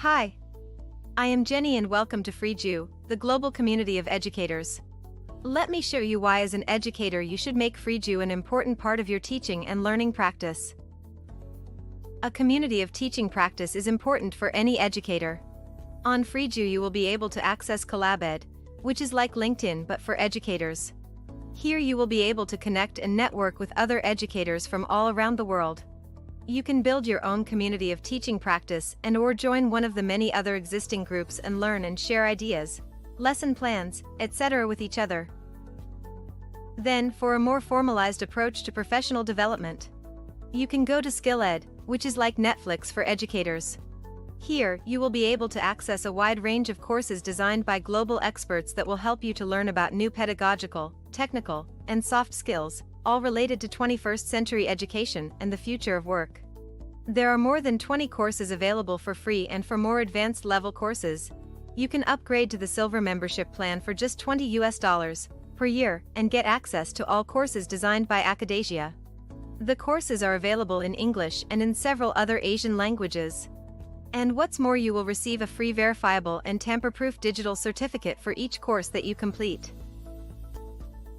Hi, I am Jenny and welcome to Freejoo, the global community of educators. Let me show you why as an educator you should make Freejoo an important part of your teaching and learning practice. A community of teaching practice is important for any educator. On Freejoo you will be able to access CollabEd, which is like LinkedIn but for educators. Here you will be able to connect and network with other educators from all around the world. You can build your own community of teaching practice and/or join one of the many other existing groups and learn and share ideas, lesson plans, etc. with each other. Then, for a more formalized approach to professional development, you can go to SkillEd, which is like Netflix for educators. Here, you will be able to access a wide range of courses designed by global experts that will help you to learn about new pedagogical, technical, and soft skills, all related to 21st century education and the future of work. There are more than 20 courses available for free, and for more advanced level courses, you can upgrade to the Silver membership plan for just $20 per year and get access to all courses designed by Akadasia. The courses are available in English and in several other Asian languages. And what's more, you will receive a free verifiable and tamper-proof digital certificate for each course that you complete.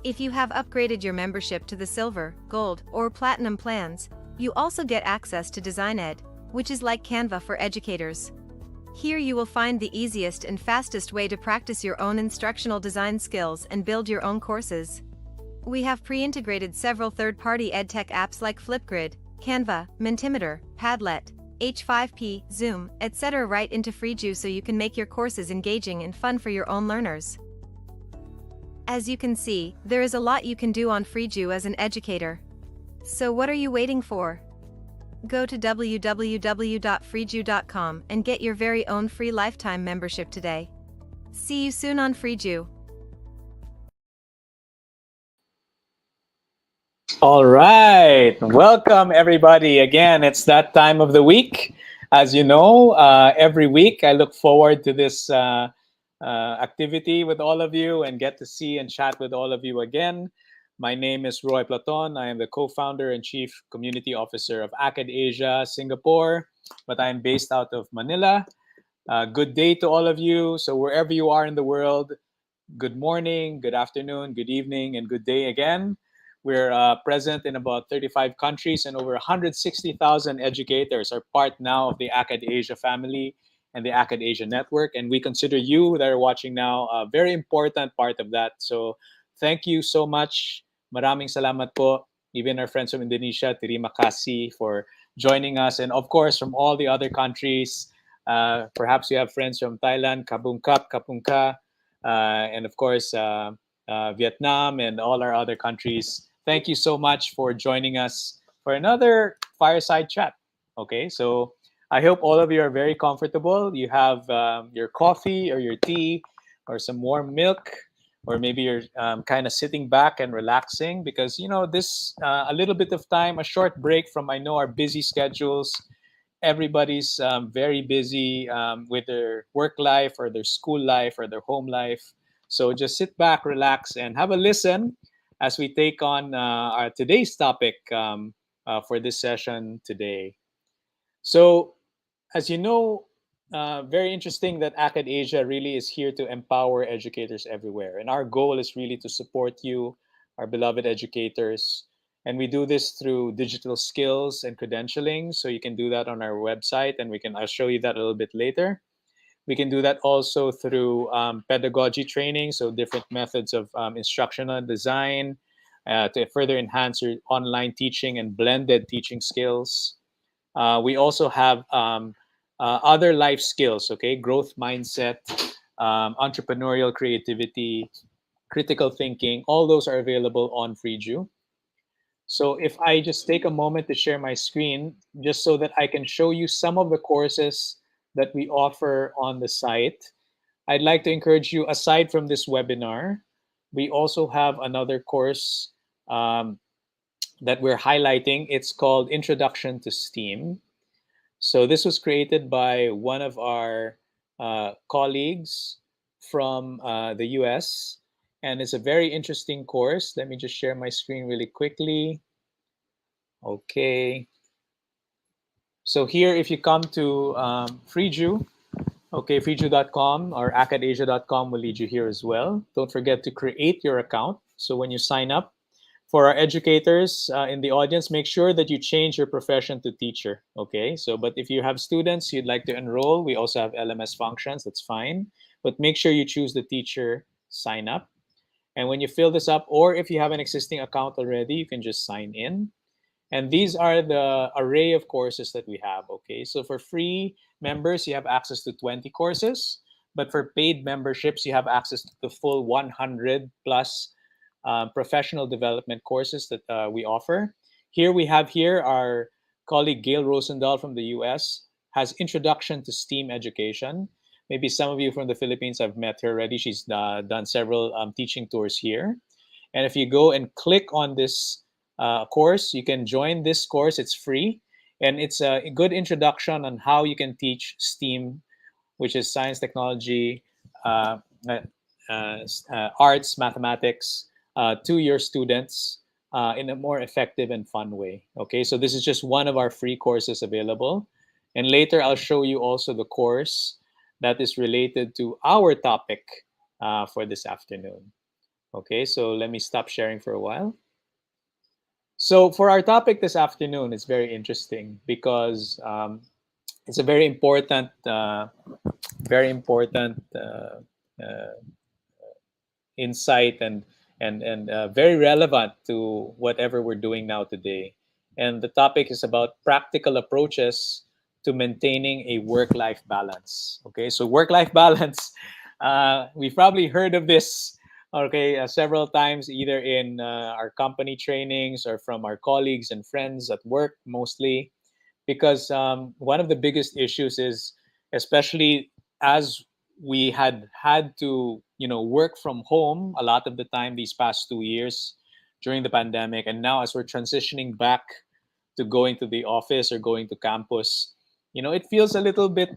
If you have upgraded your membership to the Silver, Gold, or Platinum plans, you also get access to DesignEd, which is like Canva for educators. Here you will find the easiest and fastest way to practice your own instructional design skills and build your own courses. We have pre-integrated several third-party edtech apps like Flipgrid, Canva, Mentimeter, Padlet, H5P, Zoom, etc. right into Freejoo so you can make your courses engaging and fun for your own learners. As you can see, there is a lot you can do on Freejoo as an educator. So what are you waiting for? Go to www.freejoo.com and get your very own free lifetime membership today. See you soon on Freejoo. All right, welcome everybody. Again, it's that time of the week. As you know, every week I look forward to this activity with all of you and get to see and chat with all of you again. My name is Roy Platon. I am the co-founder and chief community officer of Akadasia Singapore, but I'm based out of Manila. Good day to all of you. So wherever you are in the world, good morning, good afternoon, good evening, and good day again. We're present in about 35 countries, and over 160,000 educators are part now of the Akadasia family and the Akadasia network. And we consider you that are watching now a very important part of that. So thank you so much. Maraming salamat po. Even our friends from Indonesia, terima kasih for joining us. And of course, from all the other countries, perhaps you have friends from Thailand, Kapungka, and of course, Vietnam and all our other countries. Thank you so much for joining us for another fireside chat. Okay, so I hope all of you are very comfortable. You have your coffee or your tea or some warm milk, or maybe you're kind of sitting back and relaxing because, you know, this a little bit of time, a short break from, I know, our busy schedules. Everybody's very busy with their work life or their school life or their home life. So just sit back, relax, and have a listen as we take on our today's topic for this session today. So, as you know, very interesting that Akadasia really is here to empower educators everywhere. And our goal is really to support you, our beloved educators. And we do this through digital skills and credentialing. So you can do that on our website, and I'll show you that a little bit later. We can do that also through pedagogy training, so different methods of instructional design to further enhance your online teaching and blended teaching skills. We also have other life skills, okay? Growth mindset, entrepreneurial creativity, critical thinking, all those are available on Freejoo. So if I just take a moment to share my screen, just so that I can show you some of the courses that we offer on the site, I'd like to encourage you, aside from this webinar, we also have another course that we're highlighting. It's called Introduction to STEAM. So this was created by one of our colleagues from the US, and it's a very interesting course. Let me just share my screen really quickly. Okay. So here, if you come to Freejoo, Okay, Freejoo.com or Akadasia.com will lead you here as well. Don't forget to create your account. So when you sign up, for our educators in the audience, make sure that you change your profession to teacher. Okay, so but if you have students you'd like to enroll, we also have LMS functions. That's fine, but make sure you choose the teacher sign up. And when you fill this up, or if you have an existing account already, you can just sign in. And these are the array of courses that we have. Okay, so for free members, you have access to 20 courses, but for paid memberships, you have access to the full 100 plus professional development courses that we offer. Here we have here our colleague Gail Rosendahl from the US has Introduction to STEAM Education. Maybe some of you from the Philippines have met her already. She's done several teaching tours here. And if you go and click on this course, you can join this course. It's free. And it's a good introduction on how you can teach STEAM, which is science, technology, uh, uh, arts, mathematics, to your students in a more effective and fun way. Okay, so this is just one of our free courses available. And later I'll show you also the course that is related to our topic for this afternoon. Okay, so let me stop sharing for a while. So for our topic this afternoon, it's very interesting because it's a very important uh, insight and very relevant to whatever we're doing now today. And the topic is about practical approaches to maintaining a work-life balance. Okay, so work-life balance, we've probably heard of this. Okay, several times either in our company trainings or from our colleagues and friends at work mostly, because one of the biggest issues is, especially as we had to work from home a lot of the time these past 2 years during the pandemic, and now as we're transitioning back to going to the office or going to campus, it feels a little bit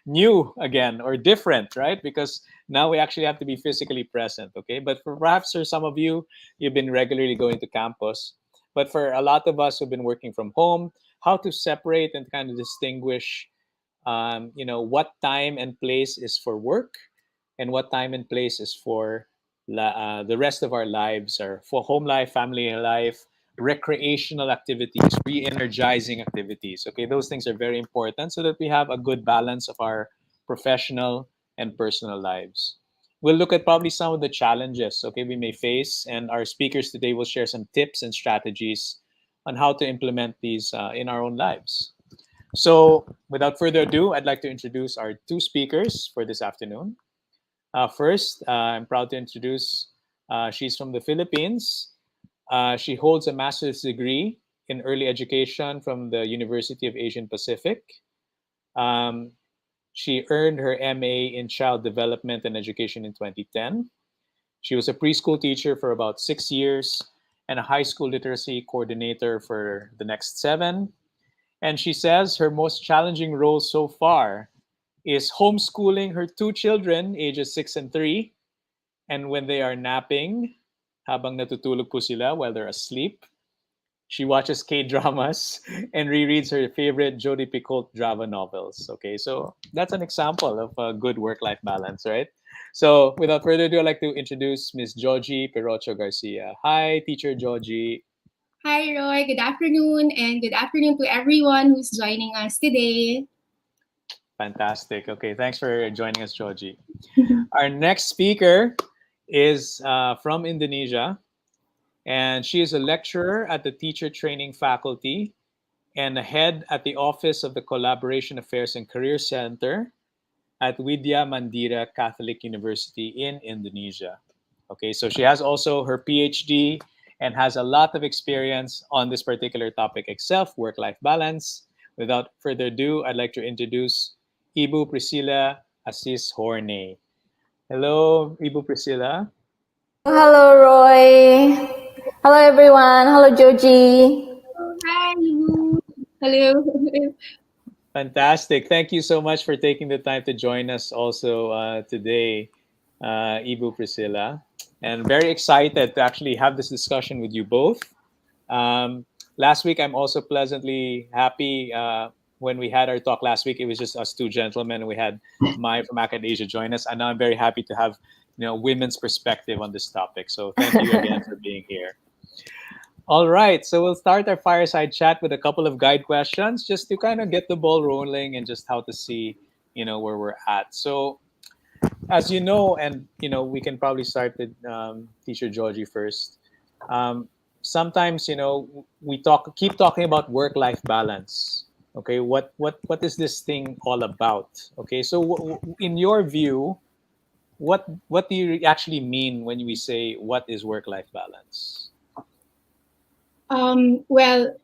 new again or different, right? Because now we actually have to be physically present. Okay, but for perhaps for some of you, you've been regularly going to campus, but for a lot of us who've been working from home, how to separate and kind of distinguish what time and place is for work and what time and place is for the rest of our lives, or for home life, family life, recreational activities, re-energizing activities. Okay, those things are very important so that we have a good balance of our professional and personal lives. We'll look at probably some of the challenges, okay, we may face, and our speakers today will share some tips and strategies on how to implement these in our own lives. So, without further ado, I'd like to introduce our two speakers for this afternoon. First, I'm proud to introduce, she's from the Philippines. She holds a master's degree in early education from the University of Asian Pacific. Um, she earned her MA in child development and education in 2010. She was a preschool teacher for about 6 years and a high school literacy coordinator for the next 7. And she says her most challenging role so far is homeschooling her two children, ages 6 and 3. And when they are napping, habang natutulog po sila while they're asleep, she watches K-dramas and rereads her favorite Jodi Picoult drama novels. Okay, so that's an example of a good work-life balance, right? So without further ado, I'd like to introduce Miss Georgie Perocho Garcia. Hi, Teacher Georgie. Hi, Roy. Good afternoon, and good afternoon to everyone who's joining us today. Fantastic. Okay, thanks for joining us, Georgie. Our next speaker is from Indonesia, and she is a lecturer at the Teacher Training Faculty and a head at the Office of the Collaboration Affairs and Career Center at Widya Mandira Catholic University in Indonesia. Okay, so she has also her PhD and has a lot of experience on this particular topic itself, work-life balance. Without further ado, I'd like to introduce Ibu Priscilla Assis Horne. Hello, Ibu Priscilla. Hello, Roy. Hello, everyone. Hello, Joji. Oh, hi, Lou. Hello. Fantastic. Thank you so much for taking the time to join us also today, Ibu Priscilla. And very excited to actually have this discussion with you both. Last week, I'm also pleasantly happy when we had our talk last week, it was just us two gentlemen, and we had Mai from Akadasia join us. And now I'm very happy to have women's perspective on this topic. So thank you again for being here. All right, so we'll start our fireside chat with a couple of guide questions just to kind of get the ball rolling and just how to see, where we're at. So as you know, and we can probably start with Teacher Georgie first. Sometimes we keep talking about work-life balance. Okay, what is this thing all about? Okay, so in your view, what do you actually mean when we say what is work-life balance? Well,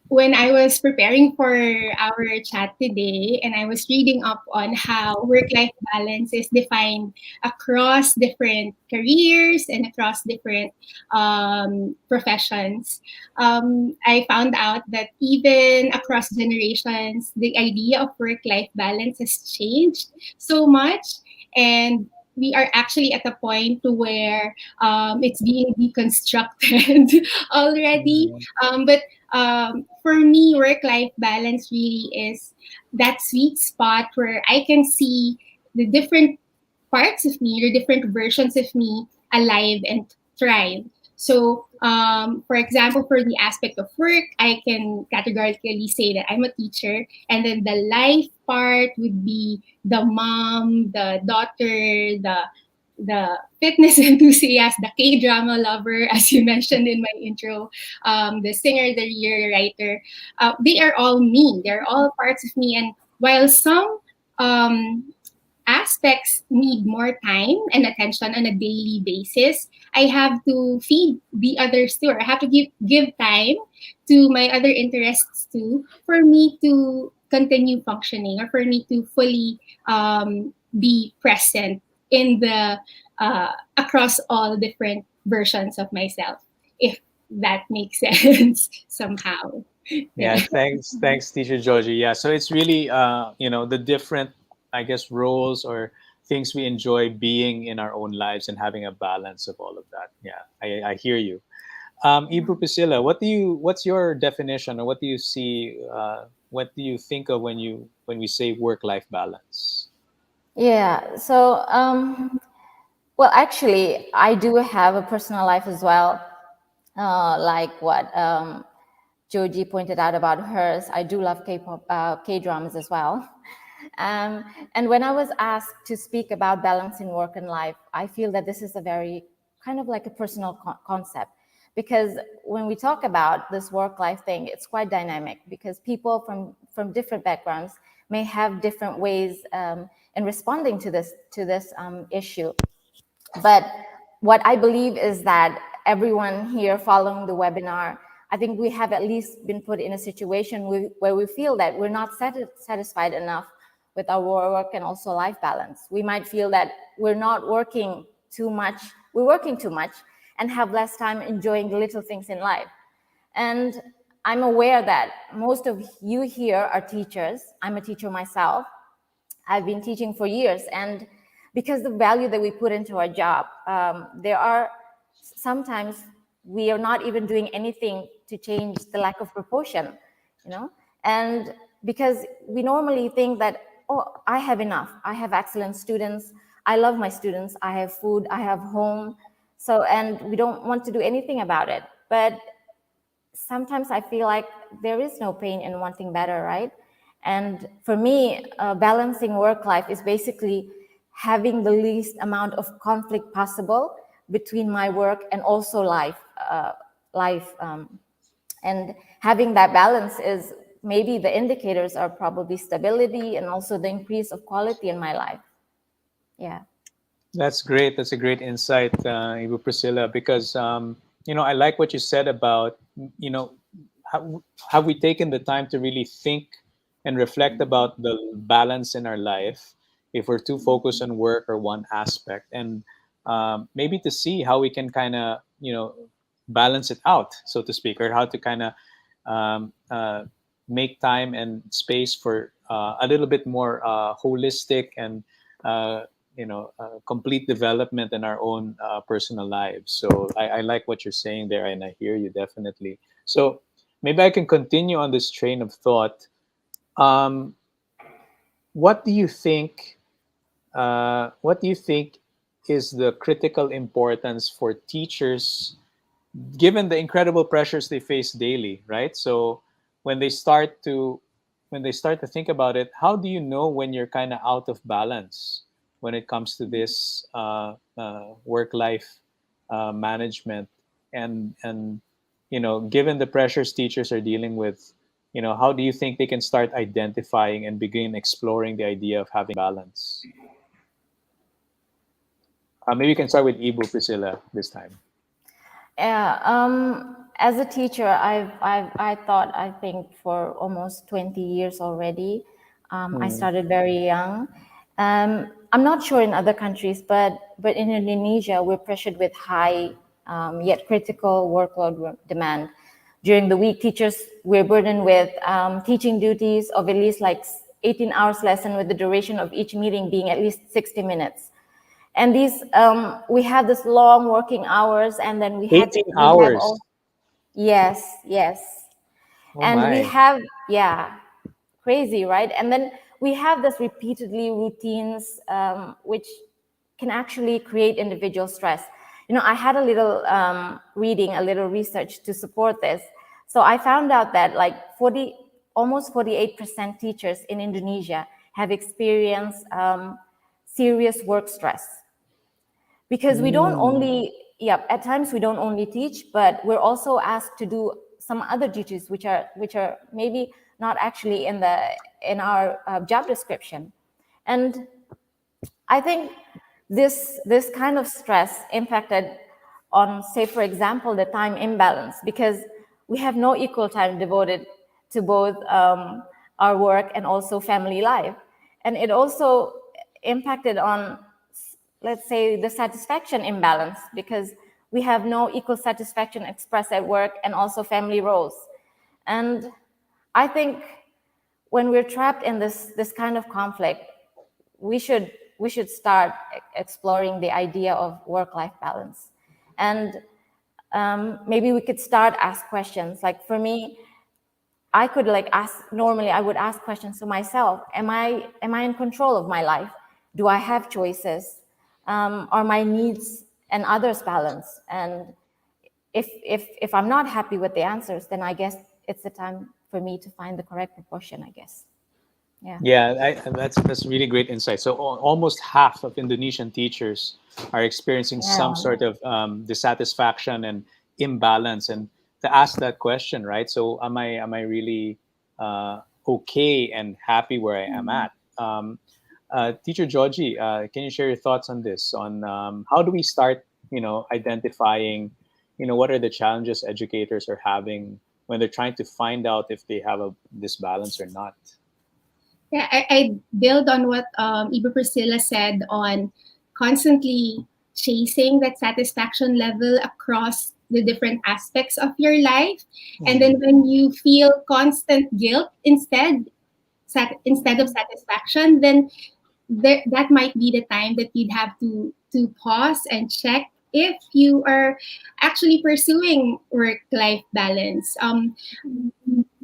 when I was preparing for our chat today and I was reading up on how work-life balance is defined across different careers and across different professions, I found out that even across generations, the idea of work-life balance has changed so much. And we are actually at a point to where it's being deconstructed already. But for me, work-life balance really is that sweet spot where I can see the different parts of me, the different versions of me alive and thrive. So, for example, for the aspect of work, I can categorically say that I'm a teacher, and then the life part would be the mom, the daughter, the fitness enthusiast, the K-drama lover, as you mentioned in my intro, the singer, the reader, the writer. They are all me. They're all parts of me. And while some aspects need more time and attention on a daily basis, I have to feed the others too, or I have to give time to my other interests too, for me to continue functioning, or for me to fully be present in the across all different versions of myself, if that makes sense somehow. Yeah, thanks, Teacher Georgie. Yeah, so it's really the different, I guess, roles or things we enjoy being in our own lives and having a balance of all of that. Yeah, I hear you. Ibu Priscilla, what's your definition, or what do you see? What do you think of when we say work-life balance? Yeah, so, well, actually, I do have a personal life as well, like what Joji pointed out about hers. I do love K-pop, K-dramas as well. And when I was asked to speak about balancing work and life, I feel that this is a very kind of like a personal concept, because when we talk about this work-life thing, it's quite dynamic, because people from different backgrounds may have different ways in responding to this issue. But what I believe is that everyone here following the webinar, I think we have at least been put in a situation where we feel that we're not satisfied enough with our work and also life balance. We might feel that we're not working too much, we're working too much, and have less time enjoying the little things in life. And I'm aware that most of you here are teachers. I'm a teacher myself. I've been teaching for years, and because the value that we put into our job, there are sometimes we are not even doing anything to change the lack of proportion, and because we normally think that, oh, I have enough, I have excellent students, I love my students, I have food, I have home, so, and we don't want to do anything about it. But sometimes I feel like there is no pain in wanting better, right? And for me, balancing work life is basically having the least amount of conflict possible between my work and also life. And having that balance is, maybe the indicators are probably stability and also the increase of quality in my life. Yeah. That's great. That's a great insight, Ibu Priscilla, because I like what you said about have we taken the time to really think and reflect about the balance in our life if we're too focused on work or one aspect, and maybe to see how we can kind of balance it out, so to speak, or how to kind of make time and space for a little bit more holistic and complete development in our own personal lives. So I like what you're saying there, and I hear you definitely. So maybe I can continue on this train of thought. Um, what do you think? What do you think is the critical importance for teachers, given the incredible pressures they face daily, right? So when they start to think about it, how do you know when you're kind of out of balance when it comes to this work life management, and given the pressures teachers are dealing with, how do you think they can start identifying and begin exploring the idea of having balance? Maybe you can start with Ibu, Priscilla, this time. Yeah, as a teacher, I thought, I think for almost 20 years already. I started very young. I'm not sure in other countries, but in Indonesia, we're pressured with high yet critical workload demand. During the week, teachers we're burdened with teaching duties of at least like 18 hours lesson, with the duration of each meeting being at least 60 minutes. And these we have this long working hours, and then we 18 have hours. all, yes, Oh and we my. have, yeah, crazy, right? And then we have this repeatedly routines, which can actually create individual stress. I had a little reading, a little research to support this. So I found out that like almost 48% teachers in Indonesia have experienced serious work stress, because we don't only, at times we don't only teach, but we're also asked to do some other duties which are maybe not actually in our job description. And I think this kind of stress impacted on, say, for example, the time imbalance, because we have no equal time devoted to both our work and also family life. And it also impacted on, let's say, the satisfaction imbalance, because we have no equal satisfaction expressed at work and also family roles. And I think when we're trapped in this kind of conflict, we should start exploring the idea of work-life balance. And maybe we could start ask questions. Like for me, I could normally I would ask questions to myself. Am I in control of my life? Do I have choices? Are my needs and others balanced? And if I'm not happy with the answers, then I guess it's the time for me to find the correct proportion, I guess. Yeah, that's really great insight. So almost half of Indonesian teachers are experiencing some Yeah. sort of dissatisfaction and imbalance. And to ask that question, right? So am I really okay and happy where I am at? Teacher Georgie, can you share your thoughts on this? On how do we start, identifying, what are the challenges educators are having when they're trying to find out if they have this balance or not? Yeah, I build on what Iba Priscilla said on constantly chasing that satisfaction level across the different aspects of your life. And then when you feel constant guilt instead of satisfaction, then that might be the time that you'd have to pause and check if you are actually pursuing work-life balance.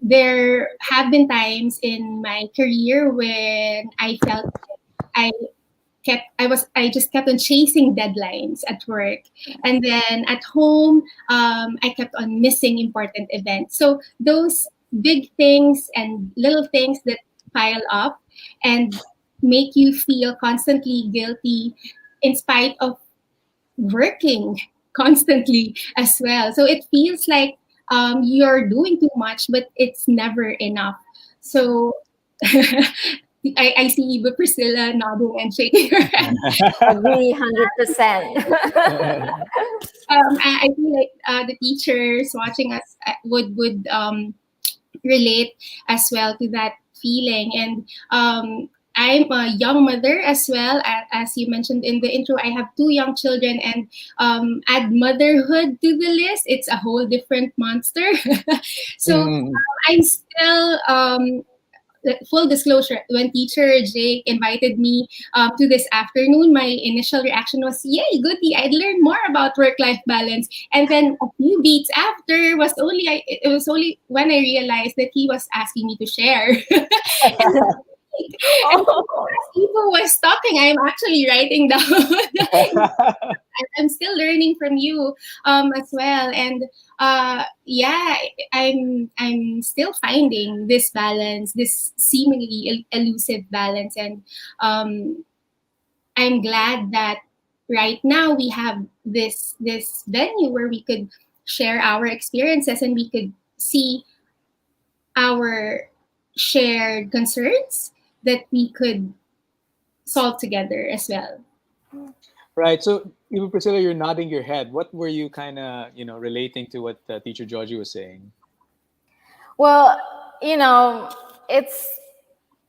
There have been times in my career when I felt I I just kept on chasing deadlines at work, and then at home I kept on missing important events. So those big things and little things that pile up and make you feel constantly guilty in spite of working constantly as well. So it feels like you're doing too much, but it's never enough. So I see Eva Priscilla nodding and shaking her head. Agree 100%. I feel like the teachers watching us would relate as well to that feeling. And I'm a young mother as well. As you mentioned in the intro, I have two young children, and add motherhood to the list, it's a whole different monster. So I'm still full disclosure, when teacher Jake invited me to this afternoon, my initial reaction was, yay, goody, I'd learn more about work-life balance. And then a few beats after it was only when I realized that he was asking me to share. And and Oh, as people was talking, I'm actually writing down. I'm still learning from you as well, and yeah, I'm still finding this balance, this seemingly elusive balance, and um, I'm glad that right now we have this venue where we could share our experiences and we could see our shared concerns that we could solve together as well. Right. So, even Priscilla, you're nodding your head. What were you kind of, relating to what Teacher Georgie was saying? well, you know, it's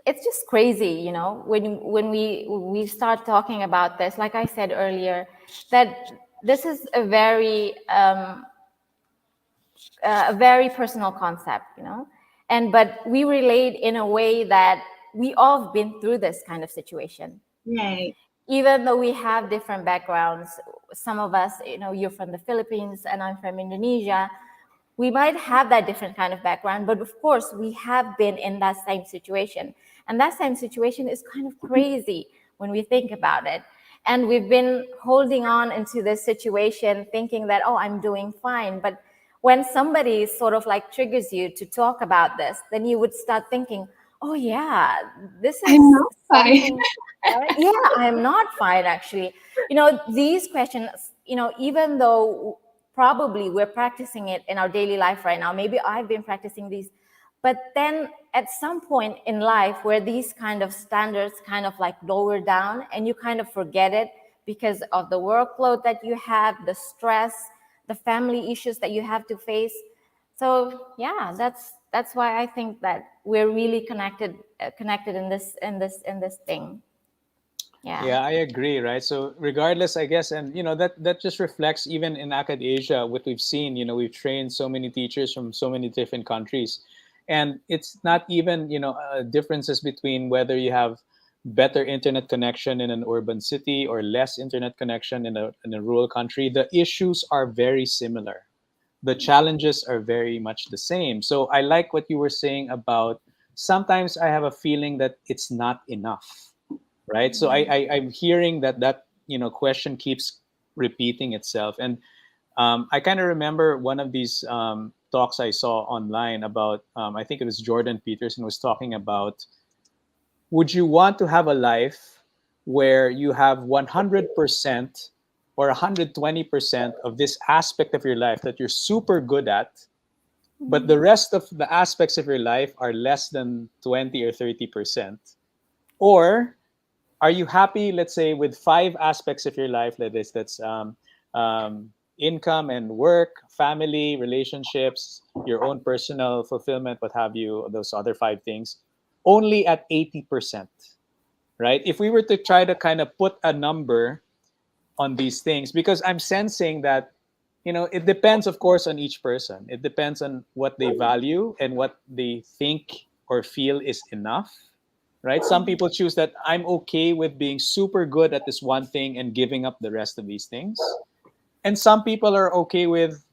it's just crazy, when we start talking about this. Like I said earlier, that this is a very personal concept, and but we relate in a way that we all have been through this kind of situation. Right. Even though we have different backgrounds, some of us, you're from the Philippines and I'm from Indonesia, we might have that different kind of background, but of course we have been in that same situation. And that same situation is kind of crazy when we think about it. And we've been holding on into this situation thinking that, oh, I'm doing fine. But when somebody sort of like triggers you to talk about this, then you would start thinking, oh yeah, this is I'm not fine. something. Yeah, I'm not fine actually. These questions, even though probably we're practicing it in our daily life right now, maybe I've been practicing these, but then at some point in life where these kind of standards kind of like lower down and you kind of forget it because of the workload that you have, the stress, the family issues that you have to face. So yeah, that's why I think that we're really connected in this thing. Yeah, Yeah. I agree, right? So regardless, I guess, and that just reflects even in Akadasia what we've seen. We've trained so many teachers from so many different countries, and it's not even differences between whether you have better internet connection in an urban city or less internet connection in a rural country. The issues are very similar. The challenges are very much the same. So I like what you were saying about sometimes I have a feeling that it's not enough, right? So I'm hearing that question keeps repeating itself, and I kind of remember one of these talks I saw online about I think it was Jordan Peterson was talking about, would you want to have a life where you have 100% or 120% of this aspect of your life that you're super good at, but the rest of the aspects of your life are less than 20 or 30%? Or are you happy, let's say, with five aspects of your life, like this, that's income and work, family, relationships, your own personal fulfillment, what have you, those other five things, only at 80%, right? If we were to try to kind of put a number on these things, because I'm sensing that, it depends, of course, on each person. It depends on what they value and what they think or feel is enough, right? Some people choose that I'm okay with being super good at this one thing and giving up the rest of these things. And some people are okay with,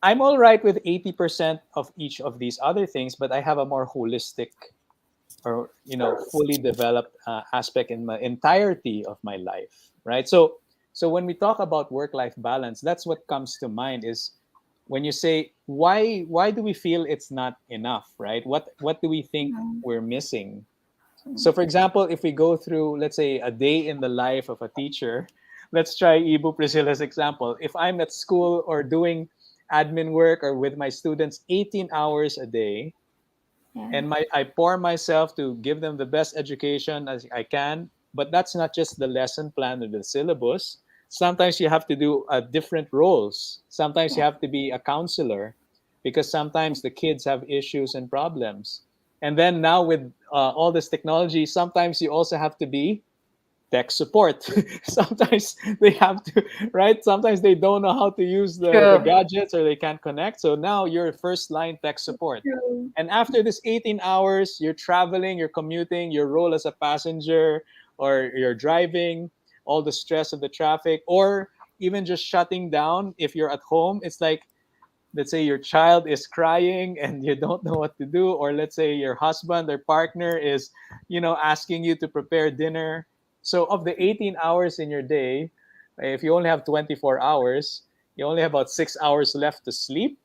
I'm all right with 80% of each of these other things, but I have a more holistic or, fully developed aspect in my entirety of my life, right? So when we talk about work-life balance, that's what comes to mind is when you say, why do we feel it's not enough, right? What do we think we're missing? So, for example, if we go through, let's say, a day in the life of a teacher, let's try Ibu Priscilla's example. If I'm at school or doing admin work or with my students 18 hours a day, Yeah. and I pour myself to give them the best education as I can, but that's not just the lesson plan or the syllabus. Sometimes you have to do different roles. Sometimes you Yeah. have to be a counselor because sometimes the kids have issues and problems. And then now with all this technology, sometimes you also have to be tech support. Sometimes they have to, right? Sometimes they don't know how to use the True. gadgets, or they can't connect. So now you're first line tech support. True. And after this 18 hours, you're traveling, you're commuting, your role as a passenger, or you're driving, all the stress of the traffic, or even just shutting down if you're at home. It's like, let's say your child is crying and you don't know what to do, or let's say your husband or partner is, asking you to prepare dinner. So of the 18 hours in your day, if you only have 24 hours, you only have about 6 hours left to sleep.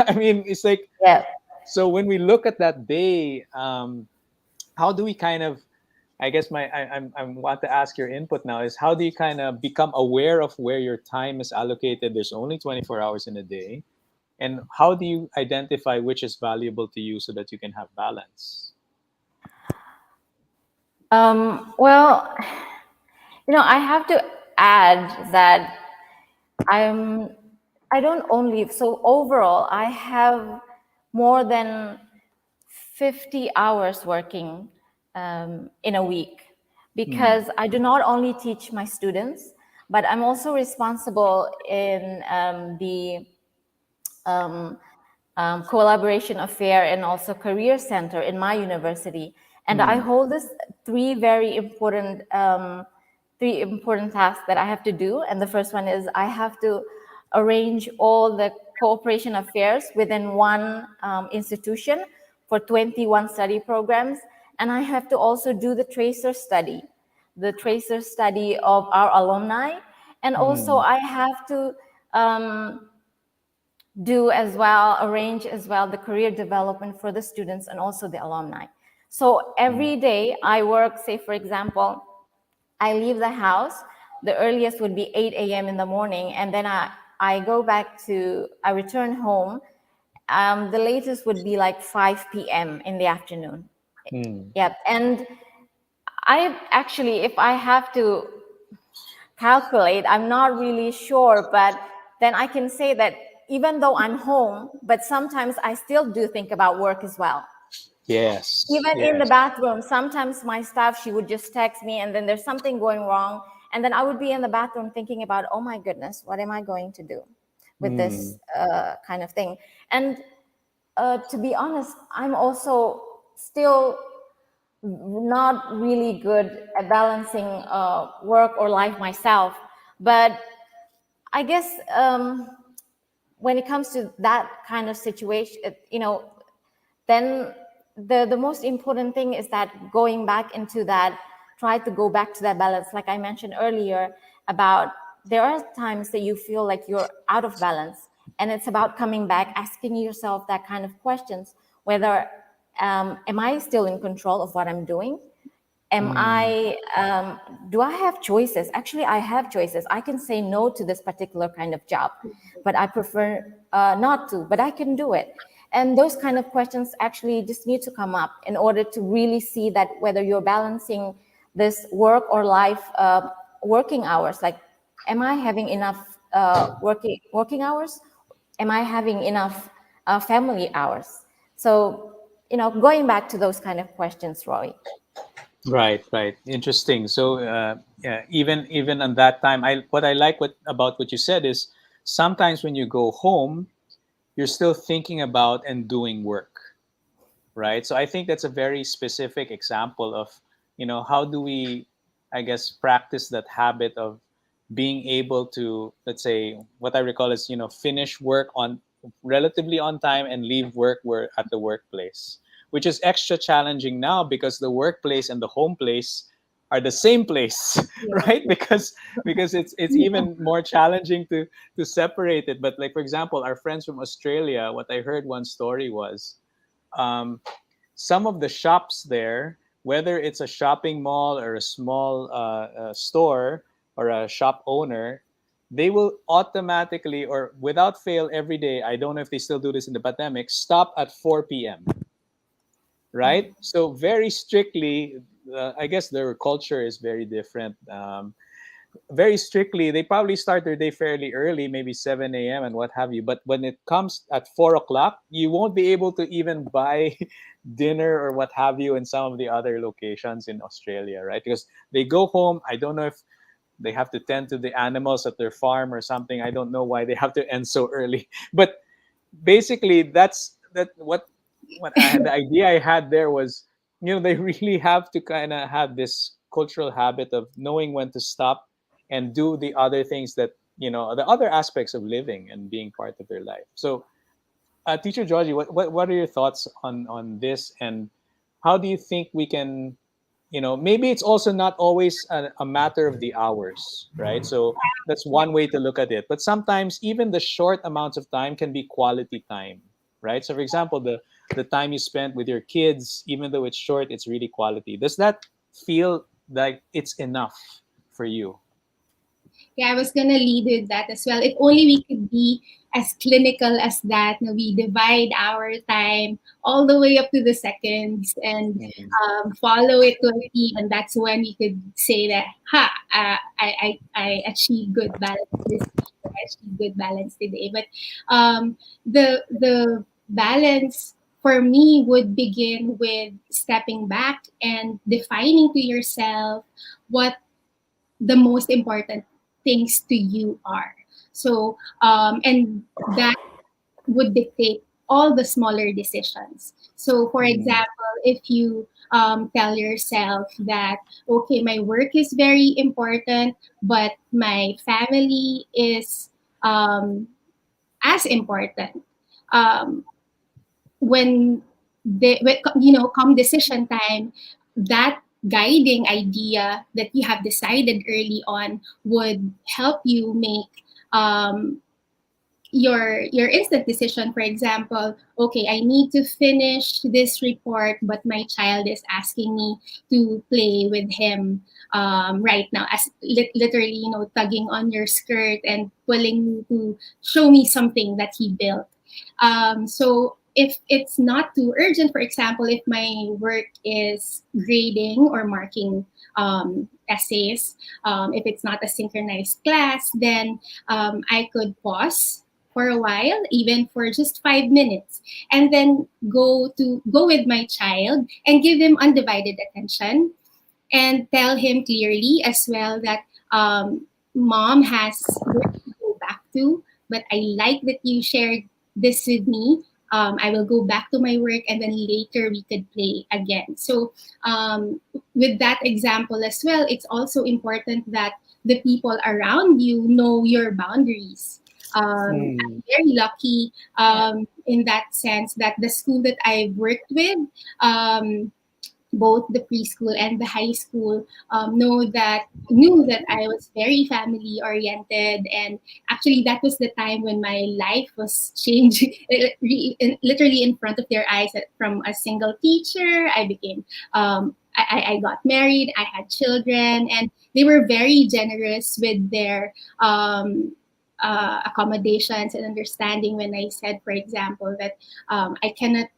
I mean, it's like, Yeah. so when we look at that day, how do we kind of, I guess I want to ask your input now, is how do you kind of become aware of where your time is allocated? There's only 24 hours in a day. And how do you identify which is valuable to you so that you can have balance? Well, I have to add that I'm I don't only, so overall I have more than 50 hours working in a week, because I do not only teach my students, but I'm also responsible in the collaboration affair and also career center in my university. And I hold this three important tasks that I have to do. And the first one is I have to arrange all the cooperation affairs within one institution for 21 study programs. And I have to also do the tracer study of our alumni. And also I have to arrange as well the career development for the students and also the alumni. So every day I work, say for example, I leave the house, the earliest would be 8 a.m. in the morning, and then I return home. The latest would be like 5 p.m. in the afternoon. Yep. And if I have to calculate, I'm not really sure, but then I can say that even though I'm home, but sometimes I still do think about work as well. Yes. Even in the Yes. bathroom, sometimes my staff, she would just text me and then there's something going wrong. And then I would be in the bathroom thinking about, oh my goodness, what am I going to do with this kind of thing? And to be honest, I'm also still not really good at balancing work or life myself. But I guess when it comes to that kind of situation, then the most important thing is that try to go back to that balance. Like I mentioned earlier, about there are times that you feel like you're out of balance, and it's about coming back, asking yourself that kind of questions, whether am I still in control of what I'm doing? Do I have choices? Actually, I have choices. I can say no to this particular kind of job, but I prefer not to, but I can do it. And those kind of questions actually just need to come up in order to really see that whether you're balancing this work or life working hours. Like, am I having enough working hours? Am I having enough family hours? So, going back to those kind of questions, Roy. Right, right. Interesting. So yeah, even on that time, what I like about what you said is sometimes when you go home, you're still thinking about and doing work, right? So I think that's a very specific example of, how do we, I guess, practice that habit of being able to, let's say, what I recall is, finish work on relatively on time and leave work where at the workplace, which is extra challenging now because the workplace and the home place are the same place, right? Because it's even more challenging to separate it. But like for example, our friends from Australia, what I heard one story was, um, some of the shops there, whether it's a shopping mall or a small store or a shop owner, they will automatically or without fail every day, I don't know if they still do this in the pandemic, stop at 4 p.m. Right? So very strictly, I guess their culture is very different. very strictly, they probably start their day fairly early, maybe 7 a.m. and what have you. But when it comes at 4 o'clock, you won't be able to even buy dinner or what have you in some of the other locations in Australia, right? Because they go home. I don't know if they have to tend to the animals at their farm or something. I don't know why they have to end so early. But basically, what I had, the idea I had there was, they really have to kind of have this cultural habit of knowing when to stop and do the other things that, the other aspects of living and being part of their life. So, Teacher Georgie, what are your thoughts on this, and how do you think we can, maybe it's also not always a matter of the hours, right? So that's one way to look at it. But sometimes even the short amounts of time can be quality time, right? So, for example, the time you spent with your kids, even though it's short, it's really quality. Does that feel like it's enough for you? Yeah, I was gonna lead with that as well. If only we could be as clinical as that. No, we divide our time all the way up to the seconds and Mhm. follow it to a T, and that's when we could say that, I achieved good balance this week, or I achieved good balance today. But the balance for me would begin with stepping back and defining to yourself what the most important things to you are. So, and that would dictate all the smaller decisions. So, for Mm. example, if you tell yourself that, okay, my work is very important, but my family is as important. Um, when come decision time, that guiding idea that you have decided early on would help you make your instant decision. For example, okay, I need to finish this report, but my child is asking me to play with him right now, as literally, tugging on your skirt and pulling you to show me something that he built. So if it's not too urgent, for example, if my work is grading or marking essays, if it's not a synchronized class, then I could pause for a while, even for just 5 minutes, and then go with my child and give him undivided attention, and tell him clearly as well that mom has work to go back to, but I like that you shared this with me. I will go back to my work, and then later we could play again. So, with that example as well, it's also important that the people around you know your boundaries. Mm. I'm very lucky in that sense that the school that I worked with, both the preschool and the high school, knew that I was very family oriented, and actually that was the time when my life was changing literally in front of their eyes. From a single teacher, I became I got married, I had children, and they were very generous with their accommodations and understanding when I said, for example, that I cannot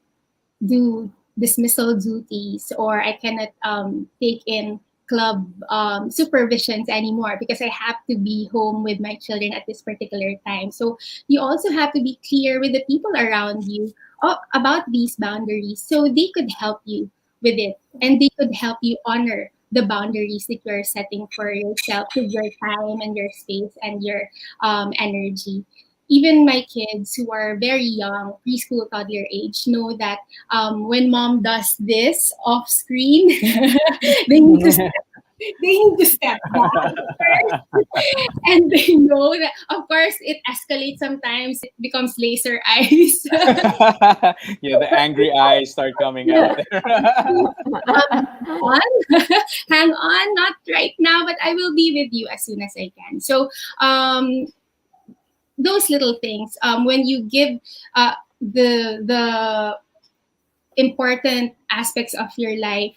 do dismissal duties, or I cannot take in club supervisions anymore because I have to be home with my children at this particular time. So you also have to be clear with the people around you about these boundaries, so they could help you with it, and they could help you honor the boundaries that you're setting for yourself with your time and your space and your energy. Even my kids who are very young, preschool, toddler age, know that when mom does this off screen, they need to step back first. And they know that, of course, it escalates sometimes. It becomes laser eyes. Yeah, the angry eyes start coming out there. On, hang on, not right now, but I will be with you as soon as I can. So those little things, when you give the important aspects of your life,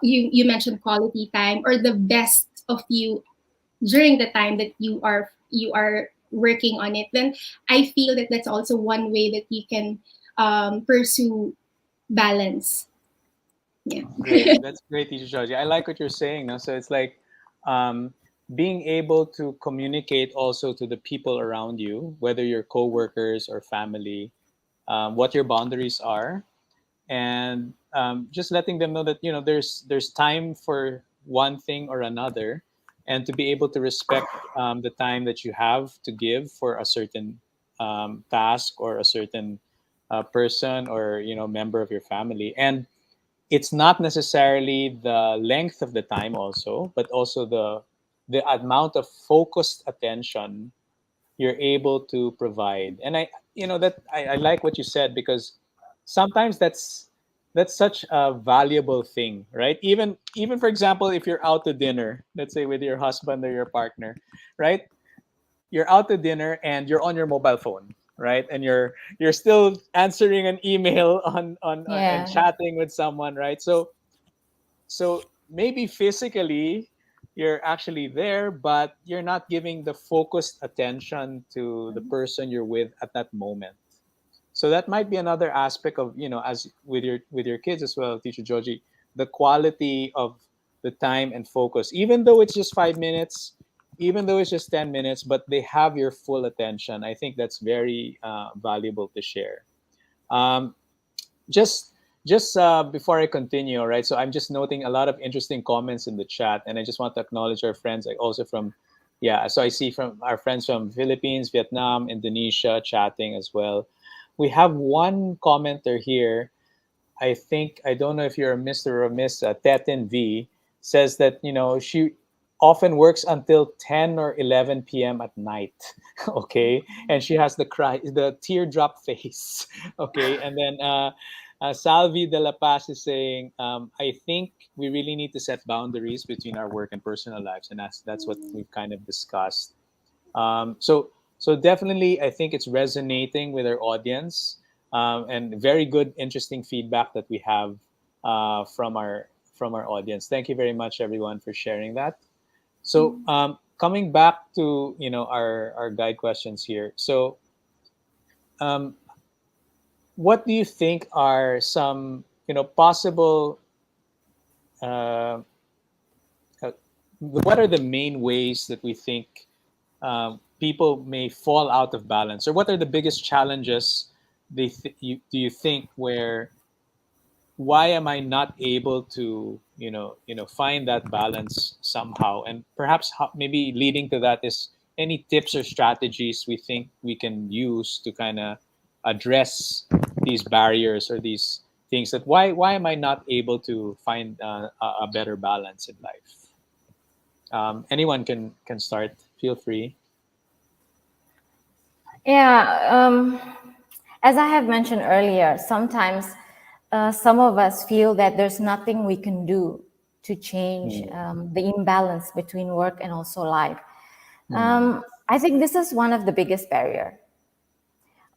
you mentioned quality time, or the best of you during the time that you are working on it, then I feel that that's also one way that you can pursue balance. Yeah. Great. That's great, Teacher Georgie. I like what you're saying. No? So it's like, um, being able to communicate also to the people around you, whether your coworkers or family, what your boundaries are, and just letting them know that there's time for one thing or another, and to be able to respect the time that you have to give for a certain task or a certain person or member of your family. And it's not necessarily the length of the time also, but also the amount of focused attention you're able to provide. And I like what you said, because sometimes that's such a valuable thing, right? Even for example, if you're out to dinner, let's say with your husband or your partner, right? You're out to dinner and you're on your mobile phone, right? And you're still answering an email on and Yeah. chatting with someone, right? So maybe physically you're actually there, but you're not giving the focused attention to the person you're with at that moment. So that might be another aspect of, as with your kids as well, teacher Georgie, the quality of the time and focus, even though it's just 5 minutes, even though it's just 10 minutes, but they have your full attention. I think that's very valuable to share. Um, just before I continue, all right? So I'm just noting a lot of interesting comments in the chat, and I just want to acknowledge our friends, like also from, yeah. So I see from our friends from Philippines, Vietnam, Indonesia, chatting as well. We have one commenter here. I think, I don't know if you're a Mr. or Miss Tetin V, says that she often works until 10 or 11 p.m. at night. Okay, and she has the teardrop face. Okay, and then Salvi de la Paz is saying, I think we really need to set boundaries between our work and personal lives, and that's what we've kind of discussed. So definitely, I think it's resonating with our audience, and very good, interesting feedback that we have from our audience. Thank you very much, everyone, for sharing that. So coming back to our guide questions here. So um, what do you think are some possible uh, uh, what are the main ways that we think people may fall out of balance, or what are the biggest challenges do you think, where why am I not able to find that balance somehow? And perhaps maybe leading to that is any tips or strategies we think we can use to kind of address these barriers or these things, that why am I not able to find a better balance in life? Anyone can start. Feel free. Yeah, as I have mentioned earlier, sometimes some of us feel that there's nothing we can do to change the imbalance between work and also life. I think this is one of the biggest barrier.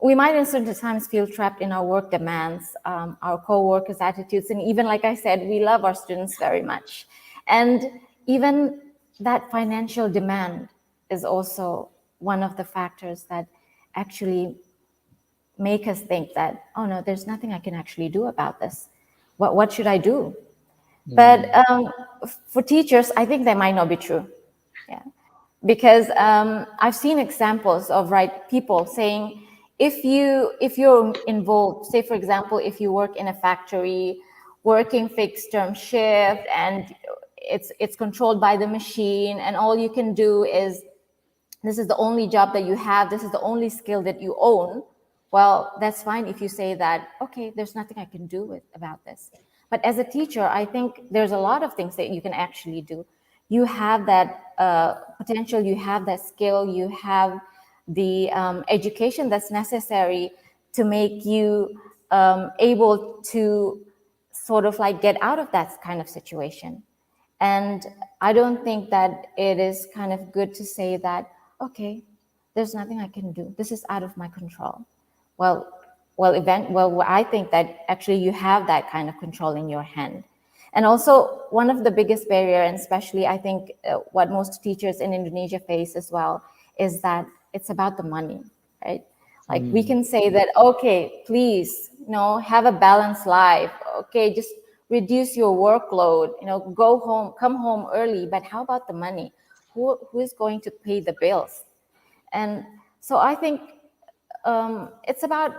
We might in certain times feel trapped in our work demands, our co-workers' attitudes, and even like I said, we love our students very much. And even that financial demand is also one of the factors that actually make us think that, oh no, there's nothing I can actually do about this. What should I do? But for teachers, I think that might not be true. Yeah, because I've seen examples of people saying, if you're involved, say for example, if you work in a factory, working fixed term shift, and it's controlled by the machine, and all you can do is, this is the only job that you have, this is the only skill that you own, well, that's fine if you say that, okay, there's nothing I can do about this. But as a teacher, I think there's a lot of things that you can actually do. You have that potential, you have that skill, you have the education that's necessary to make you able to sort of like get out of that kind of situation. And I don't think that it is kind of good to say that, okay, there's nothing I can do. This is out of my control. Well, I think that actually you have that kind of control in your hand. And also one of the biggest barrier, and especially I think what most teachers in Indonesia face as well, is that it's about the money, right? Like we can say that, okay, please, have a balanced life. Okay, just reduce your workload, go home, come home early. But how about the money? who is going to pay the bills? And so I think it's about,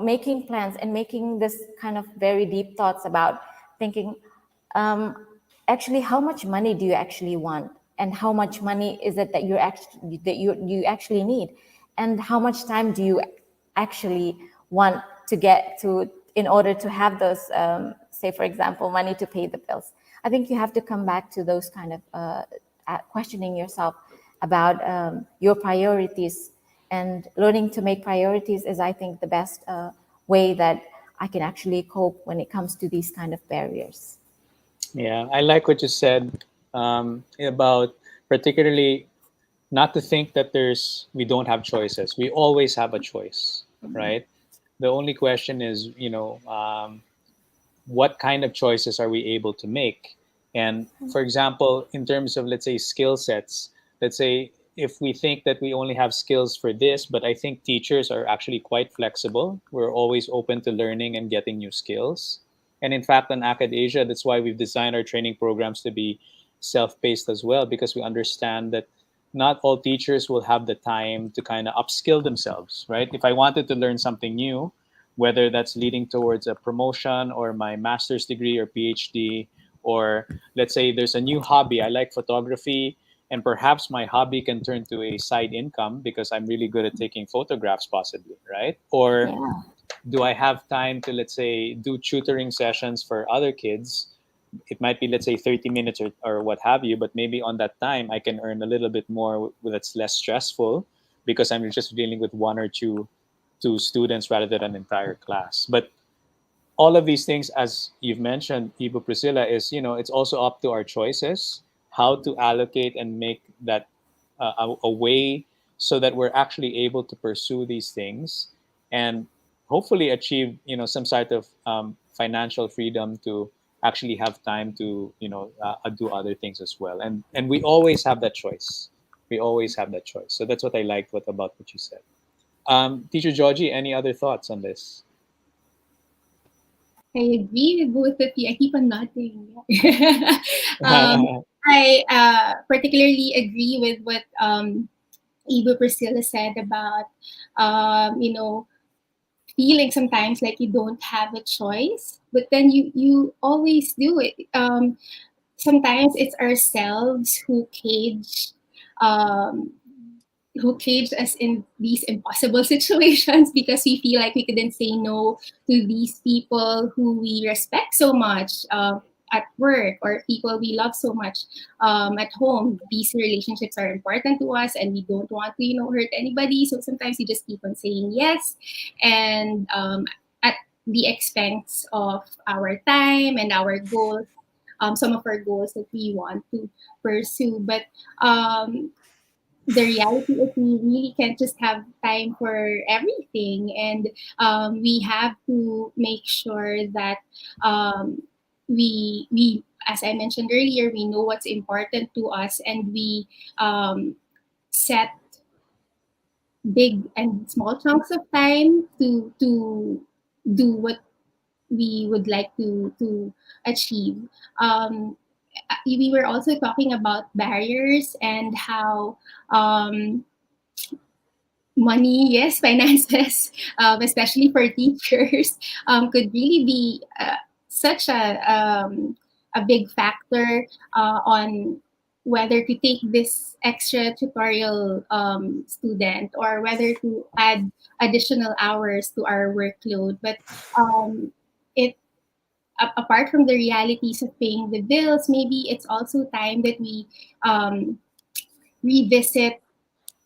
making plans and making this kind of very deep thoughts about thinking, actually, how much money do you actually want, and how much money is it that you actually need, and how much time do you actually want to get to in order to have those, say for example, money to pay the bills. I think you have to come back to those kind of questioning yourself about your priorities, and learning to make priorities is, I think, the best way that I can actually cope when it comes to these kind of barriers. Yeah, I like what you said about particularly not to think that we don't have choices. We always have a choice, right? The only question is, what kind of choices are we able to make? And for example, in terms of, let's say, skill sets, let's say if we think that we only have skills for this, but I think teachers are actually quite flexible. We're always open to learning and getting new skills. And in fact, on Akadasia, that's why we've designed our training programs to be self-paced as well, because we understand that not all teachers will have the time to kind of upskill themselves, right? If I wanted to learn something new, whether that's leading towards a promotion or my master's degree or PhD, or let's say there's a new hobby. I like photography, and perhaps my hobby can turn to a side income because I'm really good at taking photographs, possibly, right? Or Yeah. do I have time to, let's say, do tutoring sessions for other kids? It might be, let's say, 30 minutes or what have you, but maybe on that time I can earn a little bit more that's less stressful because I'm just dealing with one or two students rather than an entire class. But all of these things, as you've mentioned, Ibu Priscilla, is, it's also up to our choices how to allocate and make that a way so that we're actually able to pursue these things and hopefully achieve, some sort of financial freedom to actually have time to, do other things as well. And we always have that choice. We always have that choice. So that's what I liked about what you said. Teacher Georgie, any other thoughts on this? I agree with both of you. I keep on nodding. I particularly agree with what Ibu Priscilla said about, you know, feeling sometimes like you don't have a choice, but then you always do it. Sometimes it's ourselves um, who caged us in these impossible situations because we feel like we couldn't say no to these people who we respect so much at work, or people we love so much at home. These relationships are important to us and we don't want to, hurt anybody. So sometimes we just keep on saying yes, and at the expense of our time and our goals, some of our goals that we want to pursue. But the reality is we really can't just have time for everything, and we have to make sure that we, as I mentioned earlier, we know what's important to us, and we set big and small chunks of time to do what we would like to achieve. um, we were also talking about barriers and how money, yes, finances, especially for teachers, could really be such a big factor on whether to take this extra tutorial student, or whether to add additional hours to our workload. But it apart from the realities of paying the bills, maybe it's also time that we revisit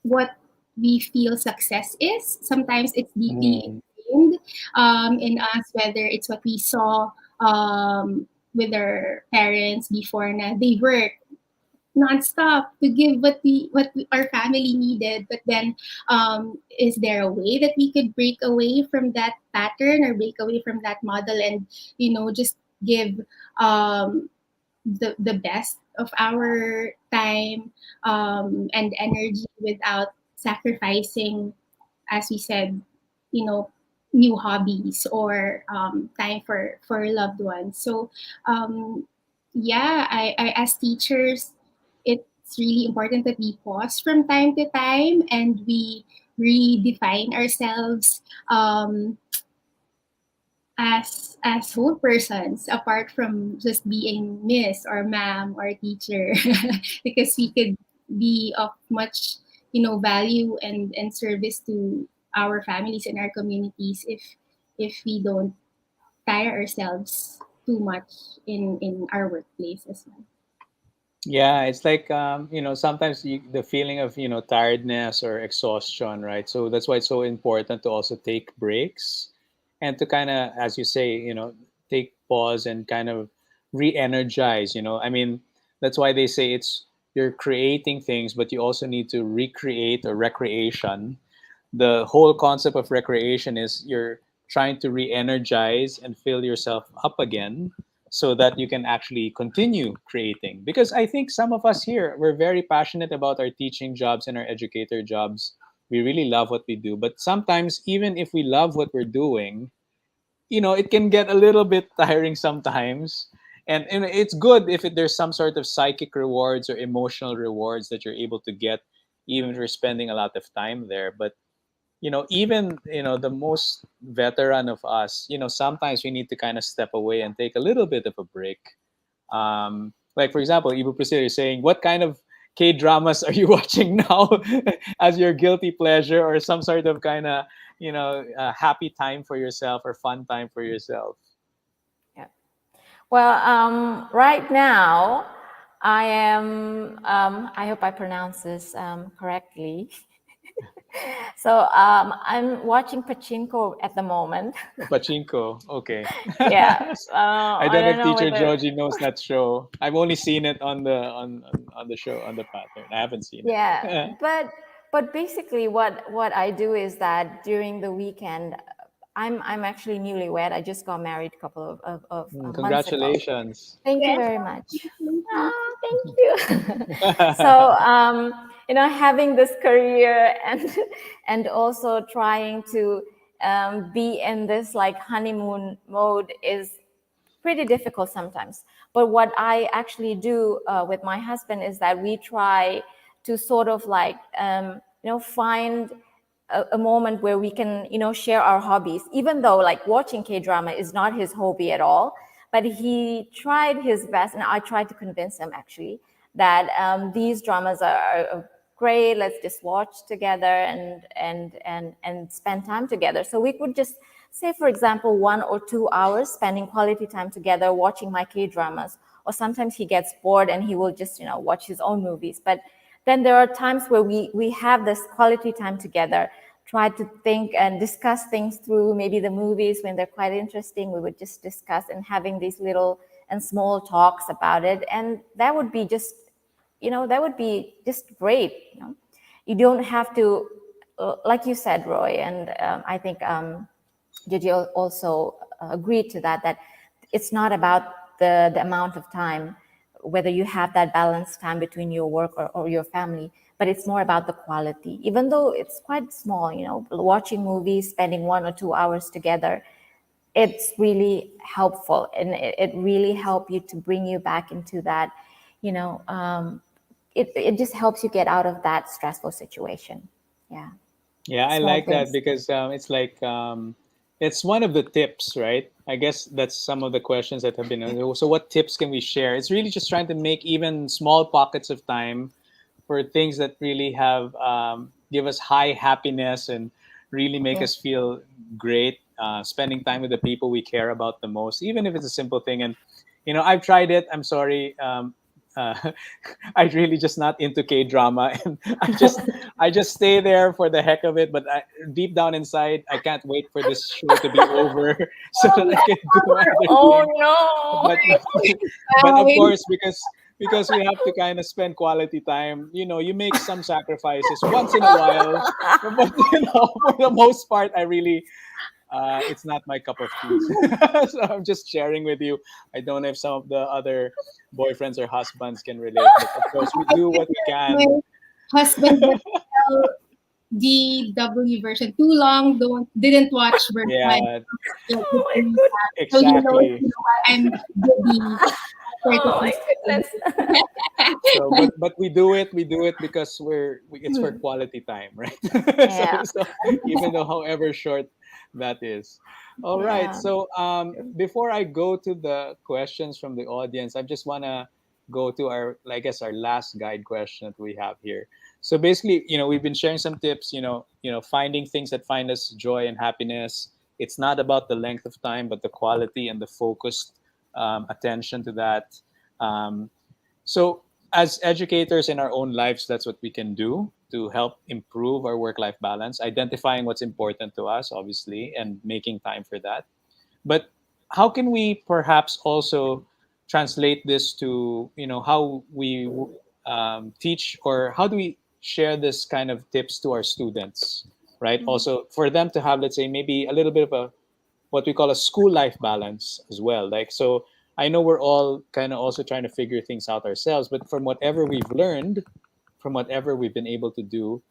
what we feel success is. Sometimes it's deeply Mm, ingrained in us, whether it's what we saw with our parents before na they work nonstop to give our family needed. But then, is there a way that we could break away from that pattern, or break away from that model, and just give um, the best of our time and energy without sacrificing, as we said, you know, new hobbies, or time for loved ones. So, yeah, I as teachers, it it's really important that we pause from time to time and we redefine ourselves as whole persons apart from just being miss or ma'am or teacher because we could be of much value and service to our families and our communities if we don't tire ourselves too much in our workplace as well. Yeah, it's like sometimes the feeling of tiredness or exhaustion, right? So that's why it's so important to also take breaks and to kind of, as you say, take pause and kind of re-energize. I mean, that's why they say it's you're creating things, but you also need to recreate or recreation. The whole concept of recreation is you're trying to re-energize and fill yourself up again so that you can actually continue creating, because I think some of us here, we're very passionate about our teaching jobs and our educator jobs. We really love what we do, but sometimes even if we love what we're doing, it can get a little bit tiring sometimes. And it's good if there's some sort of psychic rewards or emotional rewards that you're able to get even if you're spending a lot of time there. But even the most veteran of us, sometimes we need to kind of step away and take a little bit of a break. Like for example, Ibu Priscilla is saying, what kind of K dramas are you watching now as your guilty pleasure or some sort of kind of happy time for yourself or fun time for yourself? Yeah. Well, right now, I am, I hope I pronounce this correctly. So I'm watching Pachinko at the moment. Pachinko, okay. Yeah. I I don't know don't if know Teacher whether, Joji knows that show. I've only seen it on the show on the pattern. I haven't seen yeah, it. but basically what I do is that during the weekend, I'm actually newlywed. I just got married a couple of months ago. Congratulations. Thank you Yes. very much. Oh, thank you. So, having this career and also trying to be in this like honeymoon mode is pretty difficult sometimes. But what I actually do with my husband is that we try to sort of like, find a moment where we can, share our hobbies, even though like watching K-drama is not his hobby at all. But he tried his best, and I tried to convince him actually that these dramas are great. Let's just watch together and spend time together. So we could just say, for example, 1 or 2 hours spending quality time together watching my K-dramas. Or sometimes he gets bored and he will just, watch his own movies. But then there are times where we have this quality time together, try to think and discuss things through, maybe the movies when they're quite interesting, we would just discuss and having these little and small talks about it. And that would be just, that would be just great. You don't have to, like you said, Roy, and I think did you also agree to that it's not about the amount of time, whether you have that balanced time between your work or your family, but it's more about the quality. Even though it's quite small, watching movies, spending 1 or 2 hours together, it's really helpful, and it really helps you to bring you back into that, it just helps you get out of that stressful situation. Yeah. Yeah, I Small like that things. because it's like it's one of the tips, right? I guess that's some of the questions that have been. So, what tips can we share? It's really just trying to make even small pockets of time for things that really have give us high happiness and really make Yeah. us feel great. Spending time with the people we care about the most, even if it's a simple thing. And I've tried it. I'm sorry. Uh, I really just not into K drama, and I just stay there for the heck of it. But deep down inside, I can't wait for this show to be over so that I can do other Oh things. no. But but of course, because we have to kind of spend quality time, you make some sacrifices once in a while. But for the most part, I really it's not my cup of tea. So I'm just sharing with you. I don't know if some of the other boyfriends or husbands can relate, but of course we do what we My can. husband would tell the W version too long. Didn't watch verse one. Yeah, Like, Oh my between goodness. so he knows exactly. why I'm busy. Oh my goodness. So, but we do it because it's for quality time, right? so, Yeah. so even though however short that is. All right. Yeah. So before I go to the questions from the audience, I just wanna go to our, I guess, our last guide question that we have here. So basically, we've been sharing some tips. Finding things that find us joy and happiness. It's not about the length of time, but the quality and the focused attention to that. Um, so, as educators in our own lives, that's what we can do to help improve our work life balance, identifying what's important to us, obviously, and making time for that. But how can we perhaps also translate this to, how we teach, or how do we share this kind of tips to our students, right? Also, for them to have, let's say, maybe a little bit of a what we call a school life balance as well. Like, so I know we're all kind of also trying to figure things out ourselves, but from whatever we've learned, from whatever we've been able to do,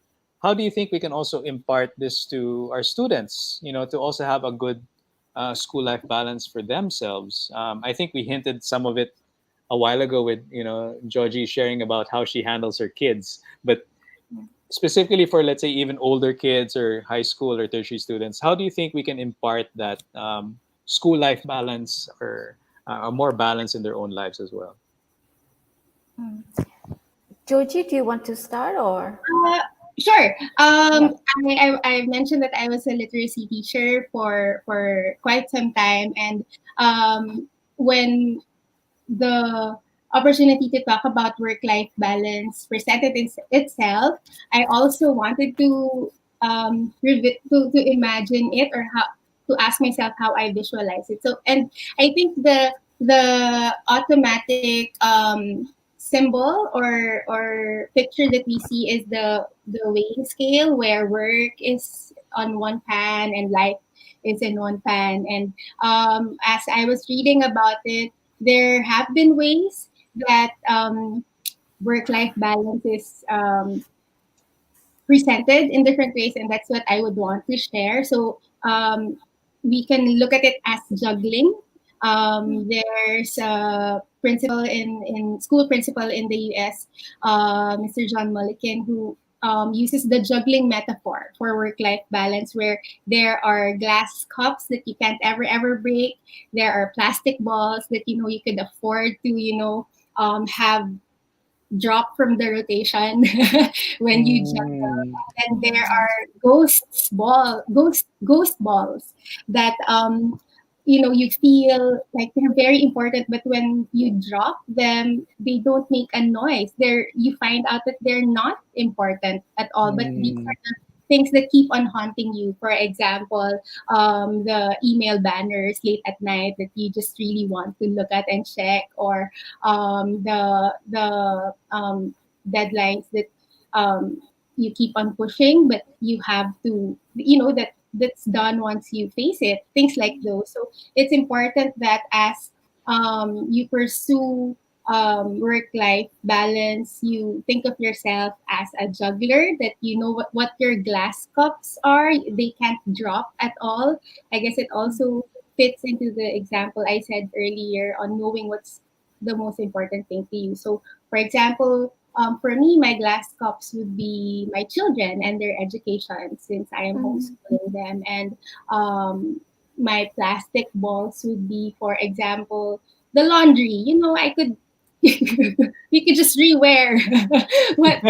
how do you think we can also impart this to our students, to also have a good school life balance for themselves? I think we hinted some of it a while ago with, Georgie sharing about how she handles her kids, but specifically for, let's say, even older kids or high school or tertiary students, how do you think we can impart that school life balance, or a more balance in their own lives as well? Georgie, do you want to start or? Uh, sure. Yeah. I mentioned that I was a literacy teacher for quite some time, and when the opportunity to talk about work-life balance presented itself, I also wanted to to imagine it, or how to ask myself how I visualize it. So, and I think the automatic symbol or picture that we see is the weighing scale, where work is on one pan and life is in one pan. And as I was reading about it, there have been ways that work-life balance is presented in different ways, and that's what I would want to share. So we can look at it as juggling. There's a principal in school principal in the US, Mr. John Mulliken, who uses the juggling metaphor for work-life balance, where there are glass cups that you can't ever break. There are plastic balls that you could afford to have drop from the rotation when you juggle. Mm. And there are ghost balls that you feel like they're very important, but when you drop them, they don't make a noise. You find out that they're not important at all, but these Mm. are the things that keep on haunting you. For example, the email banners late at night that you just really want to look at and check, or the deadlines that um, you keep on pushing, but you have to, that's done once you face it. Things like those. So it's important that as you pursue work-life balance, you think of yourself as a juggler, that you know what your glass cups are. They can't drop at all. I guess it also fits into the example I said earlier on knowing what's the most important thing to you. So, for example, for me, my glass cups would be my children and their education, since I am homeschooling them. And my plastic balls would be, for example, the laundry. I could we could just rewear what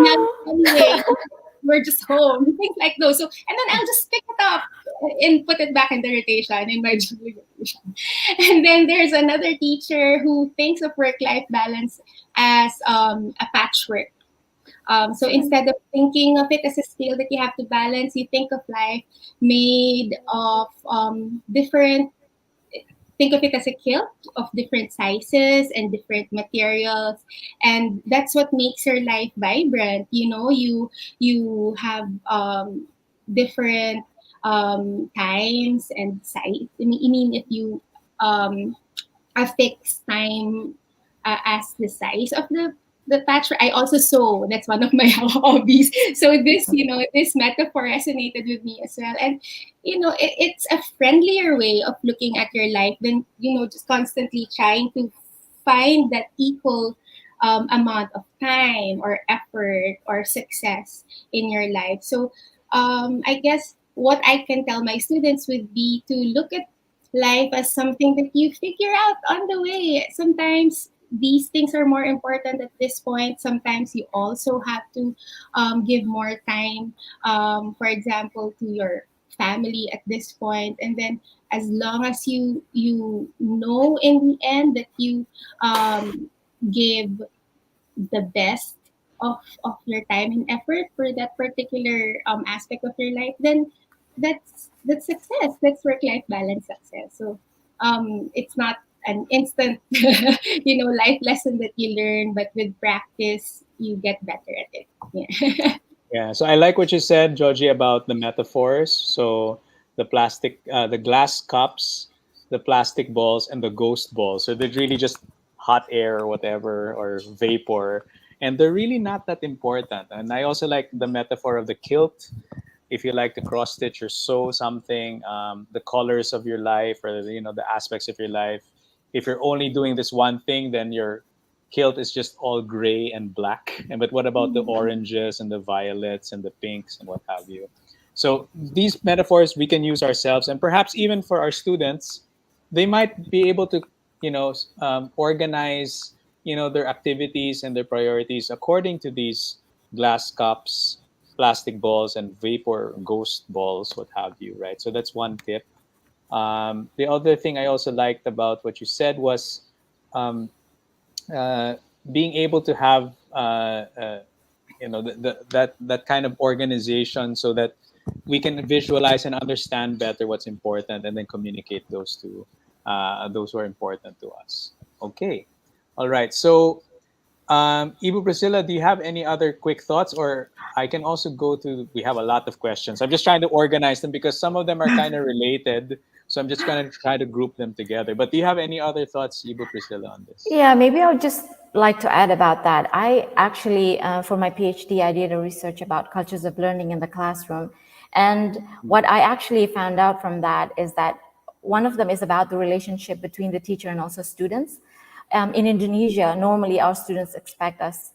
now anyway. We're just home, things like those. So, and then I'll just pick it up and put it back in the rotation, in my juggling rotation. And then there's another teacher who thinks of work-life balance as a patchwork. So instead of thinking of it as a skill that you have to balance, you think of life made of different. Think of it as a quilt of different sizes and different materials, and that's what makes your life vibrant. You have different times and size. I mean, if you a fixed time as the size of the the patchwork. I also sew. That's one of my hobbies. So this, this metaphor resonated with me as well. And it's a friendlier way of looking at your life than just constantly trying to find that equal amount of time or effort or success in your life. So I guess what I can tell my students would be to look at life as something that you figure out on the way. Sometimes these things are more important at this point. Sometimes you also have to give more time, for example, to your family at this point. And then as long as you know in the end that you give the best of your time and effort for that particular aspect of your life, then that's success. That's work life balance success. So it's not an instant life lesson that you learn, but with practice you get better at it. Yeah. Yeah, so I like what you said, Georgie, about the metaphors. So the glass cups, the plastic balls, and the ghost balls. So they're really just hot air or whatever, or vapor, and they're really not that important. And I also like the metaphor of the kilt. If you like to cross stitch or sew something, the colors of your life, or the aspects of your life. If you're only doing this one thing, then your kilt is just all gray and black. And but what about the oranges and the violets and the pinks and what have you? So these metaphors we can use ourselves, and perhaps even for our students, they might be able to organize their activities and their priorities according to these glass cups, plastic balls, and vapor ghost balls, what have you, right? So that's one tip. The other thing I also liked about what you said was um, uh, being able to have that kind of organization, so that we can visualize and understand better what's important, and then communicate those who are important to us. Okay, all right. So, Ibu Priscilla, do you have any other quick thoughts, or I can also go to? We have a lot of questions. I'm just trying to organize them because some of them are kind of related. So I'm just going to try to group them together. But do you have any other thoughts, Ibu Priscilla, on this? Yeah, maybe I would just like to add about that. I actually, for my PhD, I did a research about cultures of learning in the classroom. And what I actually found out from that is that one of them is about the relationship between the teacher and also students. In Indonesia, normally our students expect us,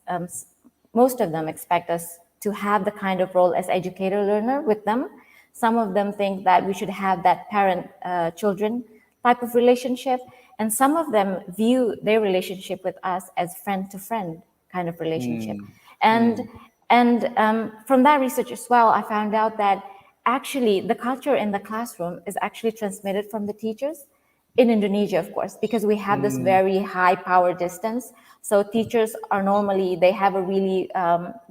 most of them expect us to have the kind of role as educator learner with them. Some of them think that we should have that parent-children type of relationship. And some of them view their relationship with us as friend-to-friend kind of relationship. And from that research as well, I found out that actually the culture in the classroom is actually transmitted from the teachers in Indonesia, of course, because we have this very high power distance. So teachers are normally, they have a really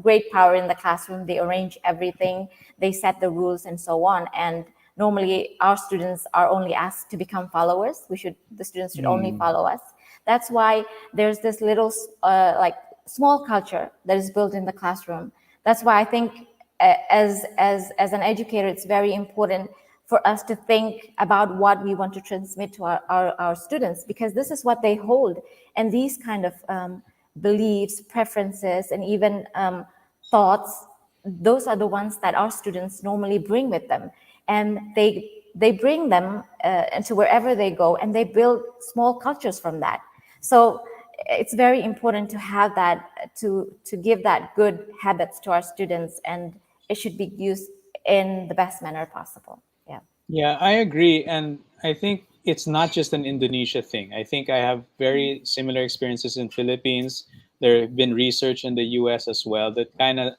great power in the classroom. They arrange everything, they set the rules and so on. And normally our students are only asked to become followers. The students should only follow us. That's why there's this little small culture that is built in the classroom. That's why I think as an educator, it's very important for us to think about what we want to transmit to our students, because this is what they hold. And these kind of beliefs, preferences, and even thoughts, those are the ones that our students normally bring with them. And they bring them into wherever they go, and they build small cultures from that. So it's very important to have that, to give that good habits to our students, and it should be used in the best manner possible. Yeah. Yeah, I agree. And I think it's not just an Indonesia thing. I think I have very similar experiences in Philippines. There have been research in the US as well that kind of,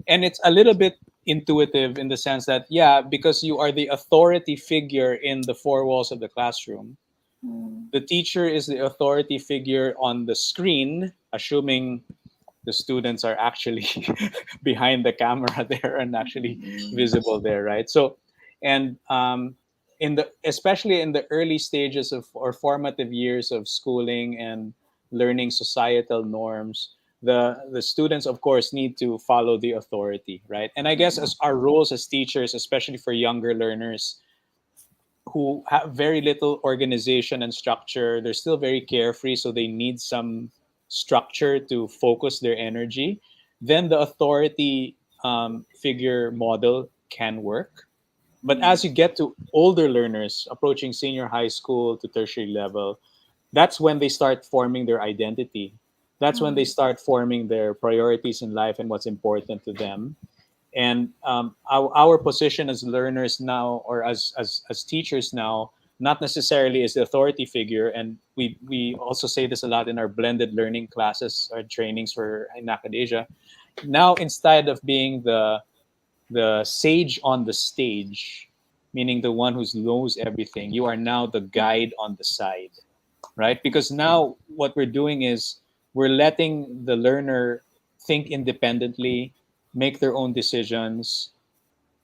and it's a little bit intuitive in the sense that, yeah, because you are the authority figure in the four walls of the classroom, the teacher is the authority figure on the screen, assuming the students are actually behind the camera there and actually visible there, right? So, and in the especially in the early stages of or formative years of schooling and learning societal norms, the students of course need to follow the authority, right? And I guess as our roles as teachers, especially for younger learners who have very little organization and structure, they're still very carefree, so they need some structure to focus their energy, then the authority figure model can work. But as you get to older learners approaching senior high school to tertiary level, that's when they start forming their identity. That's when they start forming their priorities in life and what's important to them. And our position as learners now, or as teachers now, not necessarily as the authority figure. And we also say this a lot in our blended learning classes or trainings for in Akadasia. Now, instead of being the sage on the stage, meaning the one who knows everything, you are now the guide on the side, right? Because now what we're doing is we're letting the learner think independently, make their own decisions.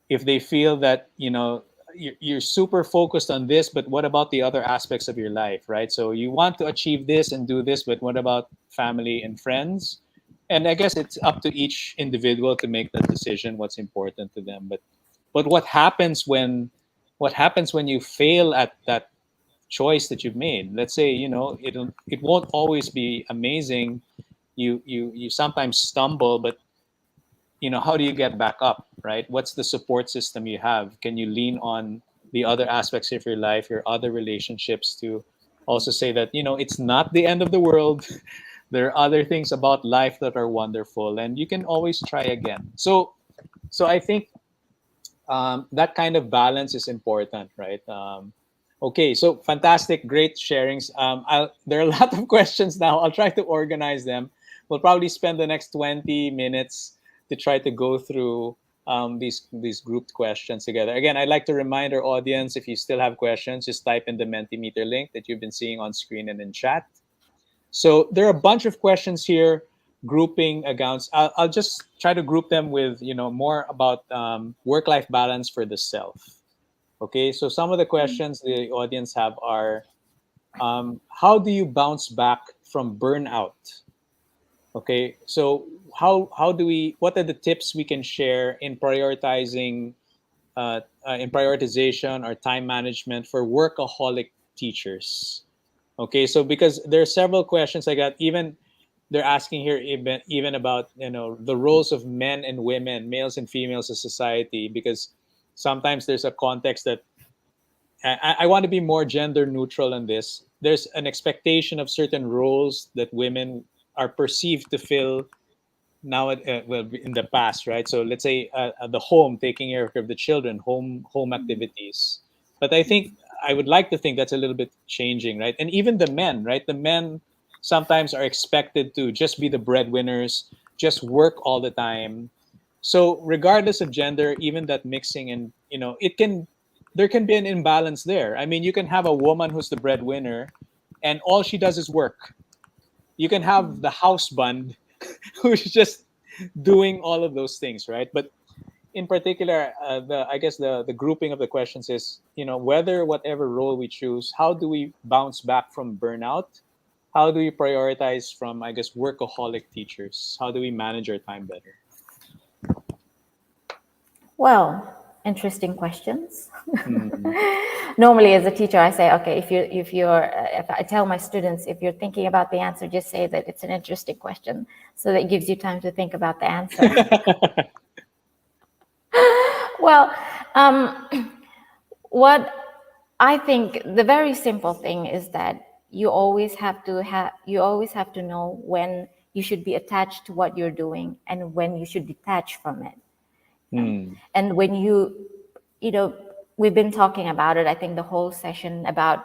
If they feel that, you're super focused on this, but what about the other aspects of your life, right? So you want to achieve this and do this, but what about family and friends? And I guess it's up to each individual to make that decision, what's important to them. But what happens when you fail at that choice that you've made? Let's say, it won't always be amazing. You sometimes stumble, but how do you get back up, right? What's the support system you have? Can you lean on the other aspects of your life, your other relationships, to also say that it's not the end of the world? There are other things about life that are wonderful, and you can always try again. So I think that kind of balance is important, right? Okay, so fantastic, great sharings. There are a lot of questions now. I'll try to organize them. We'll probably spend the next 20 minutes to try to go through these grouped questions together. Again, I'd like to remind our audience, if you still have questions, just type in the Mentimeter link that you've been seeing on screen and in chat. So there are a bunch of questions here, grouping accounts. I'll just try to group them with more about work-life balance for the self. Okay, so some of the questions the audience have are, how do you bounce back from burnout? Okay, so what are the tips we can share in prioritizing, in prioritization or time management for workaholic teachers? Okay, so because there are several questions I got, even they're asking here even about the roles of men and women, males and females in society, because sometimes there's a context that I want to be more gender neutral in this. There's an expectation of certain roles that women are perceived to fill now, well, in the past, right? So let's say the home, taking care of the children, home activities. But I think I would like to think that's a little bit changing, right? And even the men, right? The men sometimes are expected to just be the breadwinners, just work all the time. So regardless of gender, even that mixing, and there can be an imbalance there. I mean, you can have a woman who's the breadwinner and all she does is work. You can have the houseband who's just doing all of those things, right? But in particular, I guess the grouping of the questions is, whether whatever role we choose, how do we bounce back from burnout? How do we prioritize from, I guess, workaholic teachers? How do we manage our time better? Well, interesting questions. Normally, as a teacher, I say, okay, if I tell my students, if you're thinking about the answer, just say that it's an interesting question, so that gives you time to think about the answer. Well, what I think the very simple thing is that you always have to know when you should be attached to what you're doing and when you should detach from it. And when we've been talking about it, I think the whole session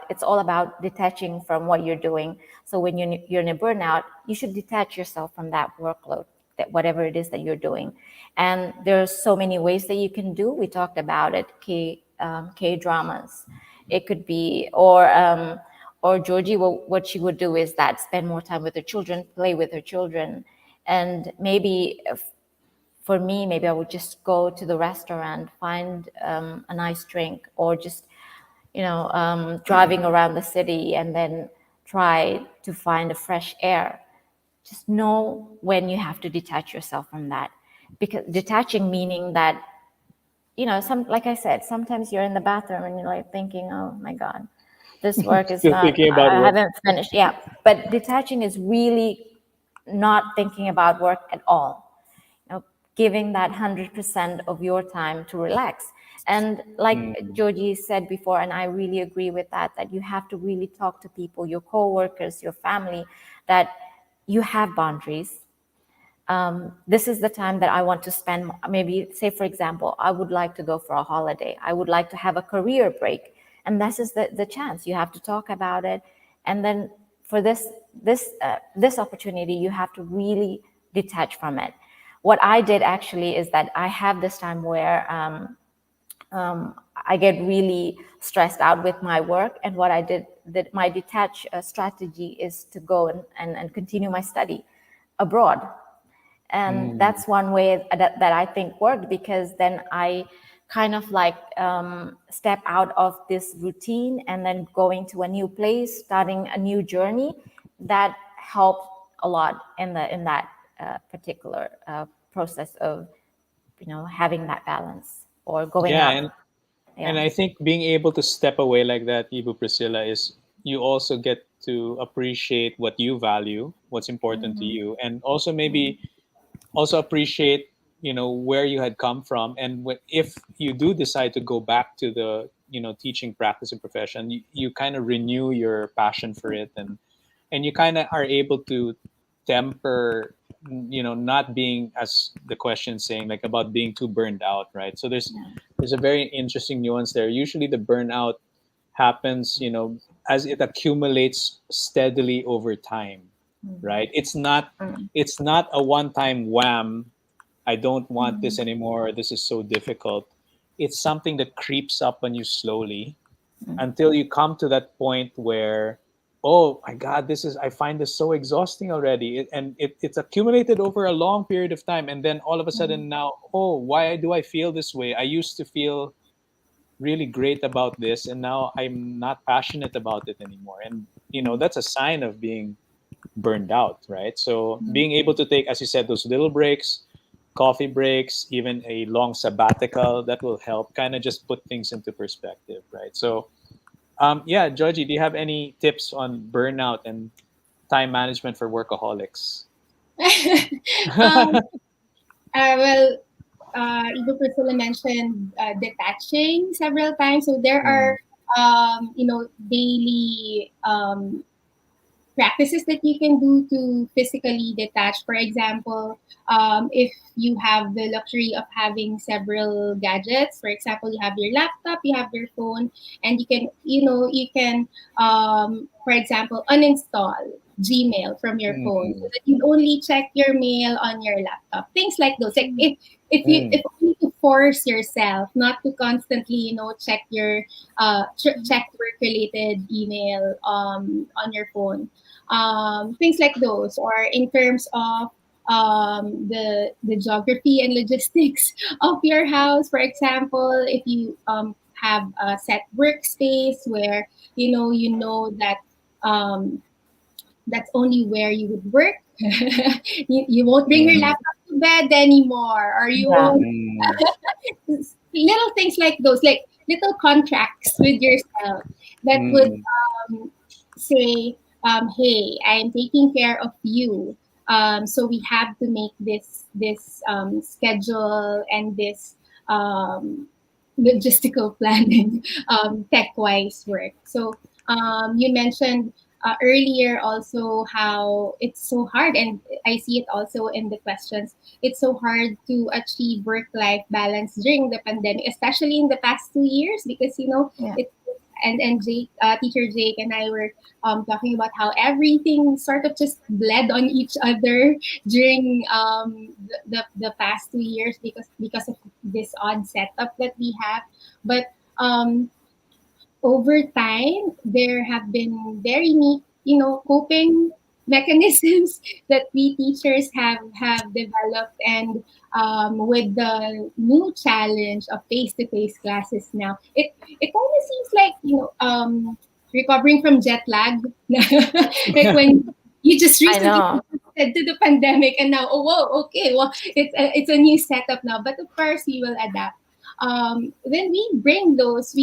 it's all about detaching from what you're doing. So when you're in a burnout, you should detach yourself from that workload, that whatever it is that you're doing. And there's so many ways that you can do. We talked about it, K-dramas. It could be, or Georgie, what she would do is that spend more time with her children, play with her children, and maybe for me, maybe I would just go to the restaurant, find a nice drink, or just, driving around the city and then try to find a fresh air. Just know when you have to detach yourself from that. Because detaching meaning that, like I said, sometimes you're in the bathroom and you're like thinking, oh my God, this work is Still not, thinking about I work. haven't finished. Yeah. But detaching is really not thinking about work at all, giving that 100% of your time to relax. And like Joji said before, and I really agree with that you have to really talk to people, your coworkers, your family, that you have boundaries. This is the time that I want to spend, maybe say, for example, I would like to go for a holiday. I would like to have a career break. And this is the chance. You have to talk about it. And then for this opportunity, you have to really detach from it. What I did actually is that I have this time where I get really stressed out with my work. And what I did, that my detach strategy is to go and continue my study abroad. And that's one way that I think worked, because then I kind of like step out of this routine and then going to a new place, starting a new journey. That helped a lot in that particular process of having that balance or going out. And I think being able to step away like that, Ibu Priscilla, is you also get to appreciate what you value, what's important to you, and also maybe also appreciate where you had come from. And if you do decide to go back to the teaching practice and profession, you kind of renew your passion for it, and you kind of are able to temper not being, as the question saying, like about being too burned out, right? So there's a very interesting nuance there. Usually the burnout happens as it accumulates steadily over time, right? It's not a one-time wham. I don't want this anymore, this is so difficult. It's something that creeps up on you slowly until you come to that point where, oh my god, I find this so exhausting already. It's accumulated over a long period of time, and then all of a sudden now, oh, why do I feel this way? I used to feel really great about this, and now I'm not passionate about it anymore. And that's a sign of being burned out, right? So being able to take, as you said, those little breaks, coffee breaks, even a long sabbatical, that will help kind of just put things into perspective, right? So yeah, Georgie, do you have any tips on burnout and time management for workaholics? um, well, Ibu Priscilla mentioned detaching several times. So there are, daily practices that you can do to physically detach. For example, if you have the luxury of having several gadgets, for example, you have your laptop, you have your phone, and you can, for example, uninstall Gmail from your phone so that you only check your mail on your laptop. Things like those. Like if only to force yourself not to constantly, check your check work related email on your phone. Things like those, or in terms of the geography and logistics of your house. For example, if you have a set workspace where you know that that's only where you would work. You won't bring your laptop to bed anymore, or you won't. Little things like those, like little contracts with yourself that would say, "Hey, I am taking care of you. So we have to make this schedule and this logistical planning tech-wise work." So you mentioned earlier also how it's so hard, and I see it also in the questions. It's so hard to achieve work-life balance during the pandemic, especially in the past 2 years, because it's and Jake, teacher Jake and I were talking about how everything sort of just bled on each other during the past 2 years because of this odd setup that we have. But over time, there have been very neat, coping mechanisms that we teachers have developed, and with the new challenge of face-to-face classes now, it kind of seems like recovering from jet lag, like when you just recently adjusted to the pandemic, and now, oh whoa, okay, well, it's a new setup now, but of course we will adapt. Then we bring those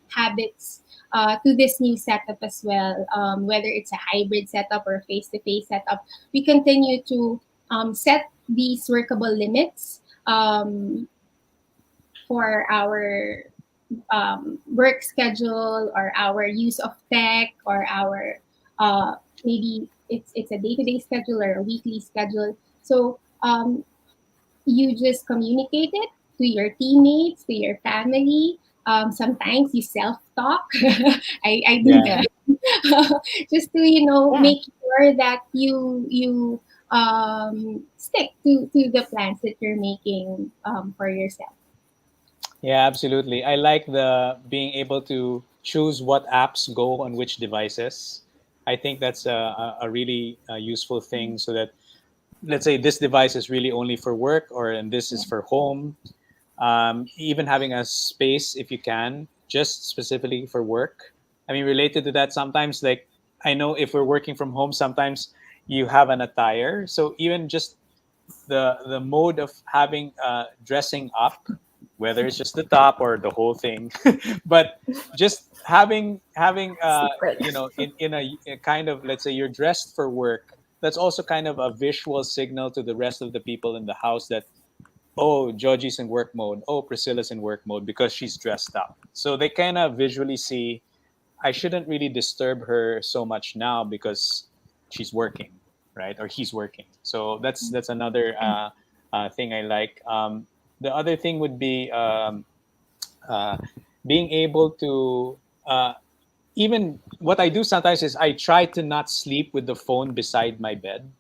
habits to this new setup as well, whether it's a hybrid setup or face-to-face setup. We continue to set these workable limits for our work schedule or our use of tech or our maybe it's a day-to-day schedule or a weekly schedule. So you just communicate it to your teammates, to your family. Sometimes you self-talk. I do Yeah. that just to Yeah. make sure that you stick to the plans that you're making for yourself. Yeah, absolutely. I like the being able to choose what apps go on which devices. I think that's a really useful thing so that, let's say, this device is really only for work or and this is for home. Even having a space, if you can, just specifically for work. I mean, related to that, sometimes, like, I know if we're working from home, sometimes you have an attire. So even just the mode of having dressing up, whether it's just the top or the whole thing, but just having Secret. in a kind of, let's say, you're dressed for work. That's also kind of a visual signal to the rest of the people in the house that, oh, Georgie's in work mode, oh, Priscilla's in work mode because she's dressed up. So they kind of visually see, I shouldn't really disturb her so much now because she's working, right? Or he's working. So that's another thing I like. The other thing would be uh, being able to even what I do sometimes is I try to not sleep with the phone beside my bed.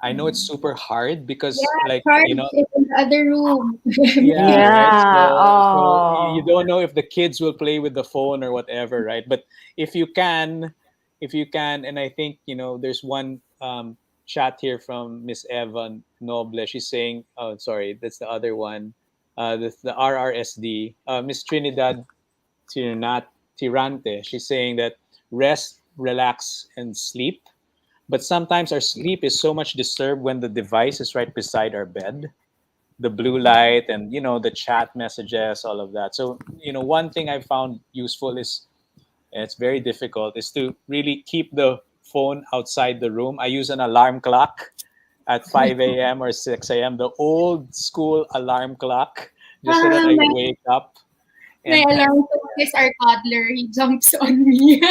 I know it's super hard because, Yeah, like, charge is in the other room. yeah, right. Yeah. So you Oh. don't know if the kids will play with the phone or whatever, right? But if you can, and I think there's one chat here from Miss Eva Noble. She's saying, oh, sorry, that's the other one. The RRSD, Miss Trinidad Tirante. She's saying that rest, relax, and sleep. But sometimes our sleep is so much disturbed when the device is right beside our bed, the blue light and the chat messages, all of that. So one thing I found useful is, and it's very difficult, is to really keep the phone outside the room. I use an alarm clock at 5 a.m. or 6 a.m., the old school alarm clock, just so that I my wake up my and alarm clock is our toddler. He jumps on me. or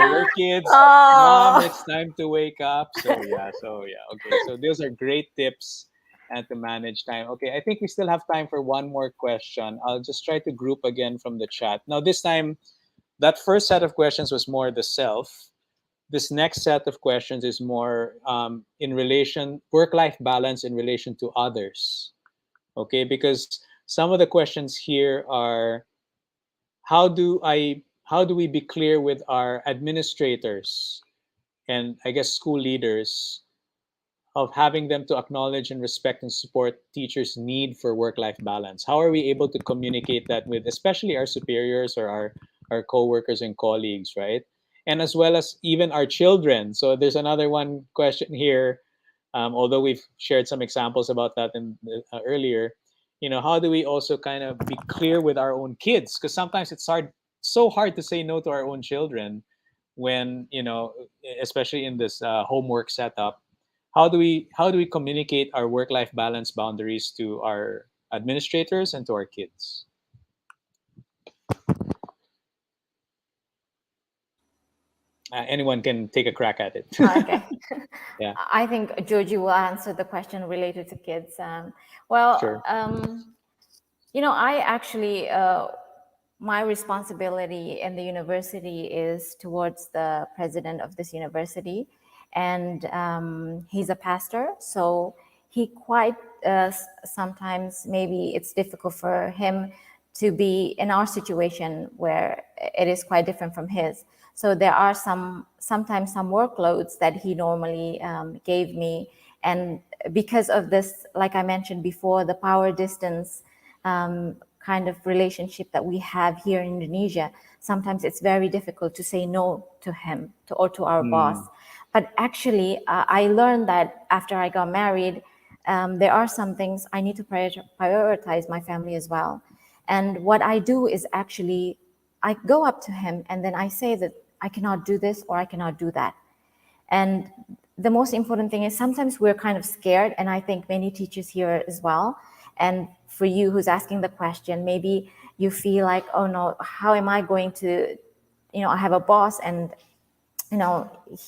your kids, mom, Oh. it's time to wake up. So yeah, okay, so those are great tips and to manage time. Okay, I think we still have time for one more question. I'll just try to group again from the chat. Now this time, that first set of questions was more the self. This next set of questions is more in relation work-life balance in relation to others. Okay, because some of the questions here are, how do we be clear with our administrators and, I guess, school leaders, of having them to acknowledge and respect and support teachers' need for work-life balance? How are we able to communicate that with especially our superiors or our coworkers and colleagues, right? And as well as even our children. So there's another one question here, although we've shared some examples about that earlier. How do we also kind of be clear with our own kids? Because sometimes it's so hard to say no to our own children when especially in this homework setup. How do we communicate our work-life balance boundaries to our administrators and to our kids? Anyone can take a crack at it. Okay. Yeah, I think Georgie will answer the question related to kids. Well, sure. I actually, my responsibility in the university is towards the president of this university, and he's a pastor, so he quite sometimes maybe it's difficult for him to be in our situation where it is quite different from his. So there are sometimes some workloads that he normally gave me, and because of this, like I mentioned before, the power distance kind of relationship that we have here in Indonesia, sometimes it's very difficult to say no to him or to our boss. But actually, I learned that after I got married, there are some things I need to prioritize my family as well. And what I do is actually, I go up to him and then I say that I cannot do this or I cannot do that. And the most important thing is sometimes we're kind of scared, and I think many teachers here as well. And for you who's asking the question, maybe you feel like, oh no, how am I going to, I have a boss and,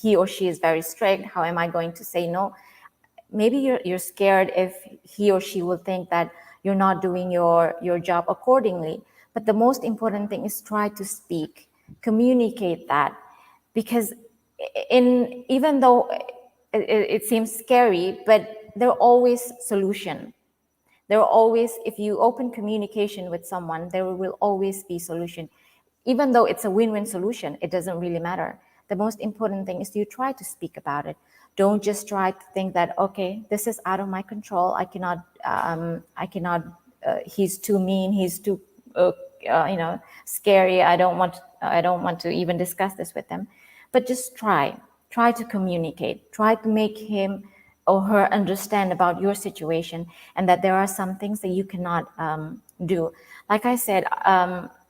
he or she is very strict. How am I going to say no? Maybe you're scared if he or she will think that you're not doing your job accordingly. But the most important thing is try to speak, communicate that, because even though it seems scary, but there are always solution. There are always, if you open communication with someone, there will always be solution. Even though it's a win-win solution, it doesn't really matter. The most important thing is you try to speak about it. Don't just try to think that, okay, this is out of my control. I cannot, he's too mean, he's too, scary. I don't want to even discuss this with them. But just try to communicate, try to make him or her understand about your situation, and that there are some things that you cannot do. Like I said,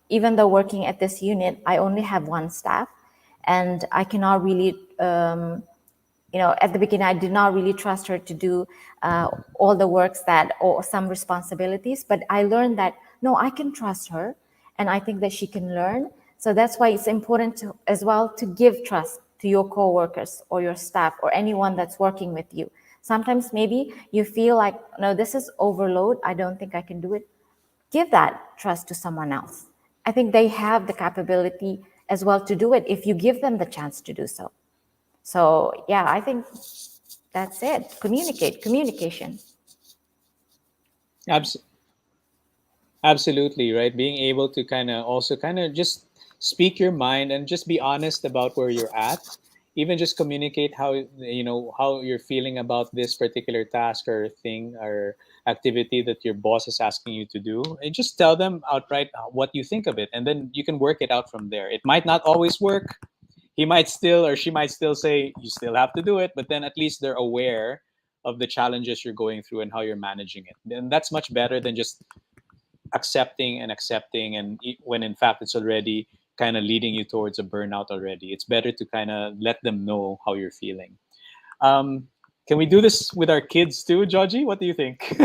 even though working at this unit, I only have one staff, and I cannot really, at the beginning, I did not really trust her to do all the works or some responsibilities, but I learned that, no, I can trust her, and I think that she can learn. So that's why it's important to, as well, to give trust to your coworkers or your staff or anyone that's working with you. Sometimes maybe you feel like, no, this is overload, I don't think I can do it. Give that trust to someone else. I think they have the capability as well to do it if you give them the chance to do so. So yeah, I think that's it. Communication. Absolutely, right? Being able to also just speak your mind and just be honest about where you're at. Even just communicate how you're feeling about this particular task or thing or activity that your boss is asking you to do, and just tell them outright what you think of it, and then you can work it out from there. It might not always work. He might still, or she might still say you still have to do it, but then at least they're aware of the challenges you're going through and how you're managing it. And that's much better than just accepting and when in fact it's already kind of leading you towards a burnout already. It's better to kind of let them know how you're feeling. Can we do this with our kids too, Georgie? What do you think?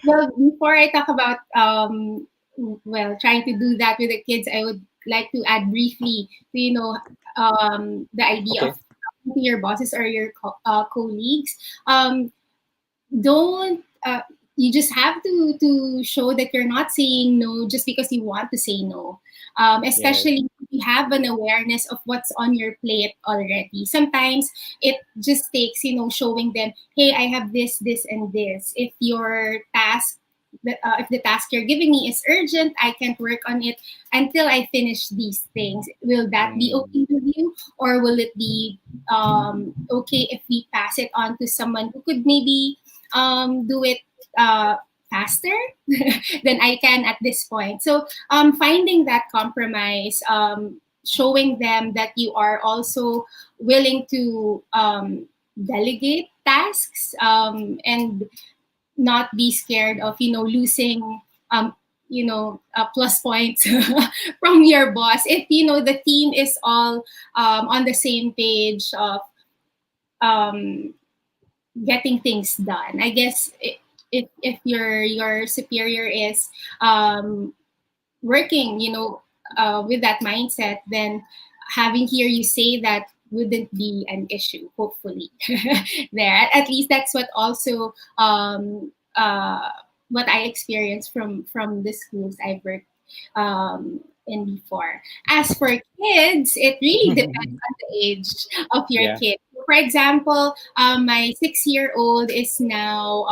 Well, before I talk about trying to do that with the kids, I would like to add briefly to the idea Okay. of talking to your bosses or your colleagues. Don't You just have to show that you're not saying no just because you want to say no. Especially if you have an awareness of what's on your plate already. Sometimes it just takes showing them, hey, I have this and this. If your task if the task you're giving me is urgent, I can't work on it until I finish these things. Will that be okay with you? Or will it be okay if we pass it on to someone who could maybe do it faster than I can at this point? So finding that compromise, showing them that you are also willing to delegate tasks, and not be scared of losing plus points from your boss if the team is all on the same page of getting things done. I guess if your superior is working with that mindset, then having hear you say that wouldn't be an issue, hopefully. There, at least that's what also what I experienced from the schools I've worked in before. As for kids, it really depends on the age of your Yeah. kid. For example, my 6-year-old is now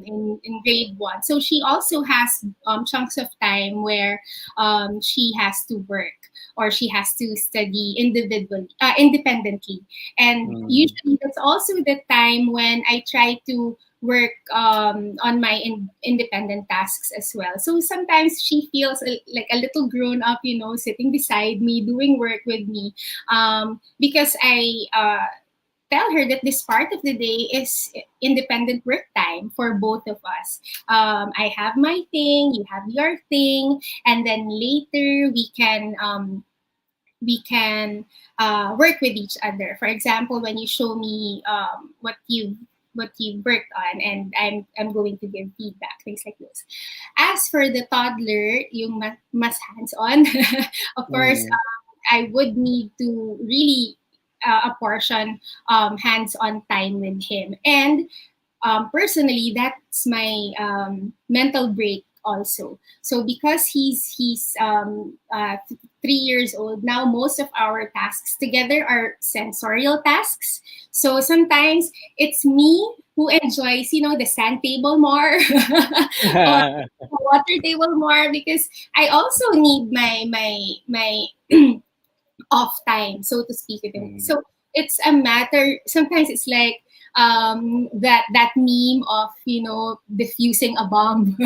in grade 1, so she also has chunks of time where she has to work or she has to study independently. And usually that's also the time when I try to work on my independent tasks as well. So sometimes she feels like a little grown up, sitting beside me, doing work with me, because tell her that this part of the day is independent work time for both of us. I have my thing, you have your thing, and then later we can work with each other. For example, when you show me what you worked on, and I'm going to give feedback, things like this. As for the toddler, yung mas hands-on, of course, Mm. I would need to really apportion hands-on time with him. And personally, that's my mental break also. So because he's 3 years old now, most of our tasks together are sensorial tasks. So sometimes it's me who enjoys, the sand table more, or the water table more, because I also need my off time, so to speak, with him. Mm. So it's a matter. Sometimes it's like that meme of diffusing a bomb.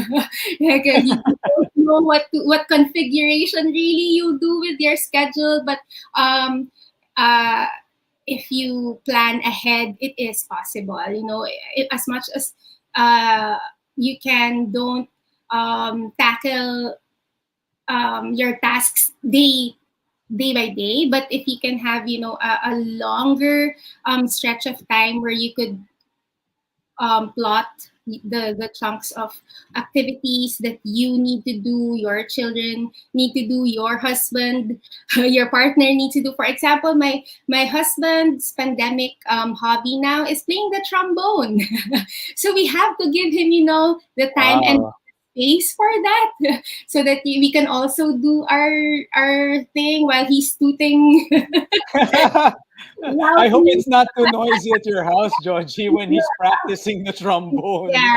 Like you don't know what configuration really you do with your schedule, but um, uh, if you plan ahead, it is possible. As much as uh, you can, don't tackle your tasks day by day, but if you can have a longer stretch of time where you could plot the chunks of activities that you need to do, your children need to do, your husband, your partner needs to do. For example, my husband's pandemic hobby now is playing the trombone. So we have to give him the time and Wow. space for that, so that we can also do our thing while he's tooting I hope loudly. it's not too noisy at your house, Georgie, when he's practicing the trombone. Yeah,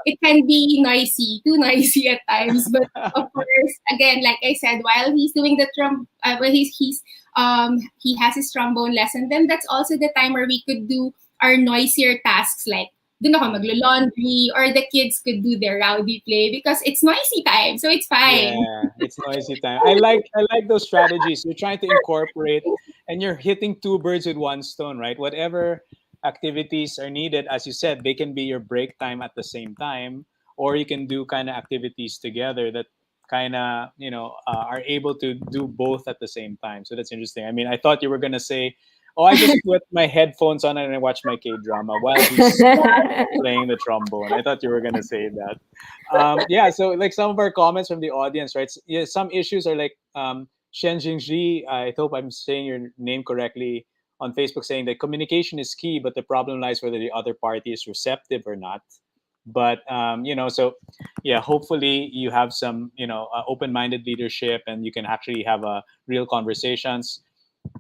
it can be noisy, too noisy at times. But of course, again, like I said, while he's doing the while he has his trombone lesson, then that's also the time where we could do our noisier tasks, like dun ako maglo-laundry, or the kids could do their rowdy play because it's noisy time, so it's fine. Yeah, it's noisy time. I like those strategies. You're trying to incorporate and you're hitting two birds with one stone, right? Whatever activities are needed, as you said, they can be your break time at the same time, or you can do kind of activities together that kind of, are able to do both at the same time. So that's interesting. I mean, I thought you were going to say, oh, I just put my headphones on and I watch my K drama while he's playing the trombone. I thought you were going to say that. Yeah, so like some of our comments from the audience, right? Yeah, some issues are like Shen Jingji, I hope I'm saying your name correctly, on Facebook, saying that communication is key, but the problem lies whether the other party is receptive or not. But so yeah, hopefully you have some open-minded leadership and you can actually have real conversations.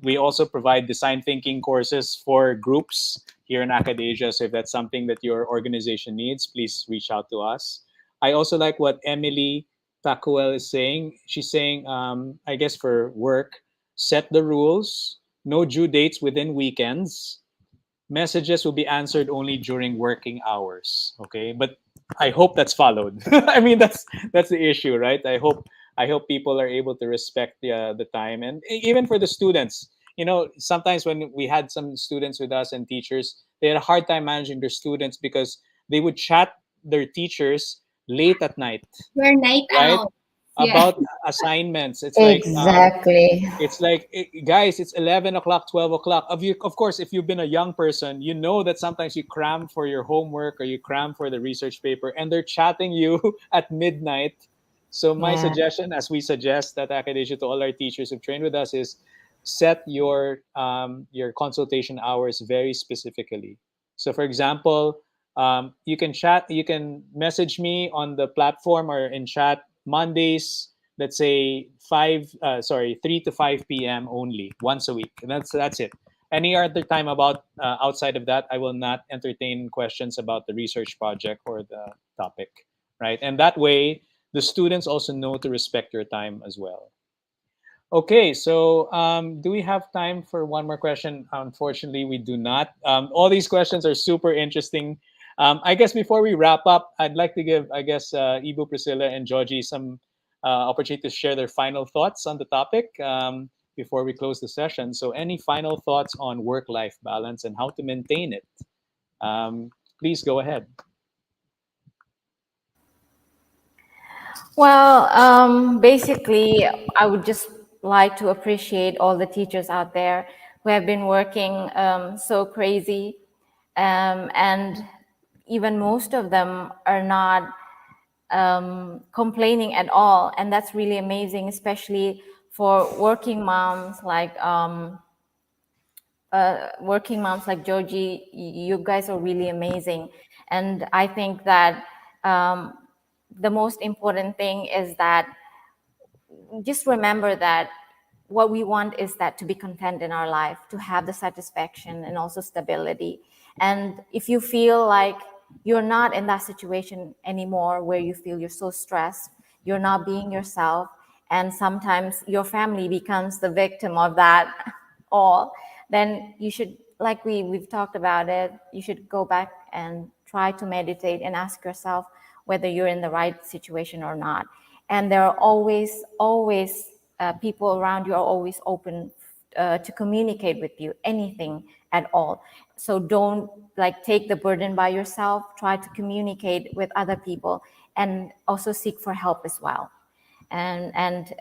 We also provide design thinking courses for groups here in Akadasia. So if that's something that your organization needs, please reach out to us. I also like what Emily Tacuel is saying. She's saying, I guess for work, set the rules, no due dates within weekends. Messages will be answered only during working hours. Okay, but I hope that's followed. I mean, that's the issue, right? I hope people are able to respect the time, and even for the students. Sometimes when we had some students with us and teachers, they had a hard time managing their students because they would chat their teachers late at night, Your night right? out. Yeah. About assignments. Exactly. It's like, guys, it's 11 o'clock, 12 o'clock. Of course, if you've been a young person, you know that sometimes you cram for your homework or you cram for the research paper, and they're chatting you at midnight. So my Yeah. suggestion, as we suggest at Academia to all our teachers who've trained with us, is set your consultation hours very specifically. So, for example, you can message me on the platform or in chat Mondays, let's say 3 to 5 p.m. only, once a week. And that's it. Any other time outside of that, I will not entertain questions about the research project or the topic, right? And that way, the students also know to respect your time as well. Okay, so do we have time for one more question? Unfortunately, we do not. All these questions are super interesting. I guess before we wrap up, I'd like to give, I guess, Ibu, Priscilla, and Georgie some opportunity to share their final thoughts on the topic. before we close the session. So, any final thoughts on work-life balance and how to maintain it? Please go ahead. Well, basically, I would just like to appreciate all the teachers out there who have been working so crazy, and even most of them are not complaining at all, and that's really amazing, especially for working moms like Joji. You guys are really amazing, and I think that the most important thing is that just remember that what we want is that to be content in our life, to have the satisfaction and also stability. And if you feel like you're not in that situation anymore where you feel you're so stressed, you're not being yourself, and sometimes your family becomes the victim of that all, then you should, like we've talked about it, you should go back and try to meditate and ask yourself whether you're in the right situation or not. And there are always people around you are always open to communicate with you, anything at all. So don't take the burden by yourself. Try to communicate with other people and also seek for help as well. And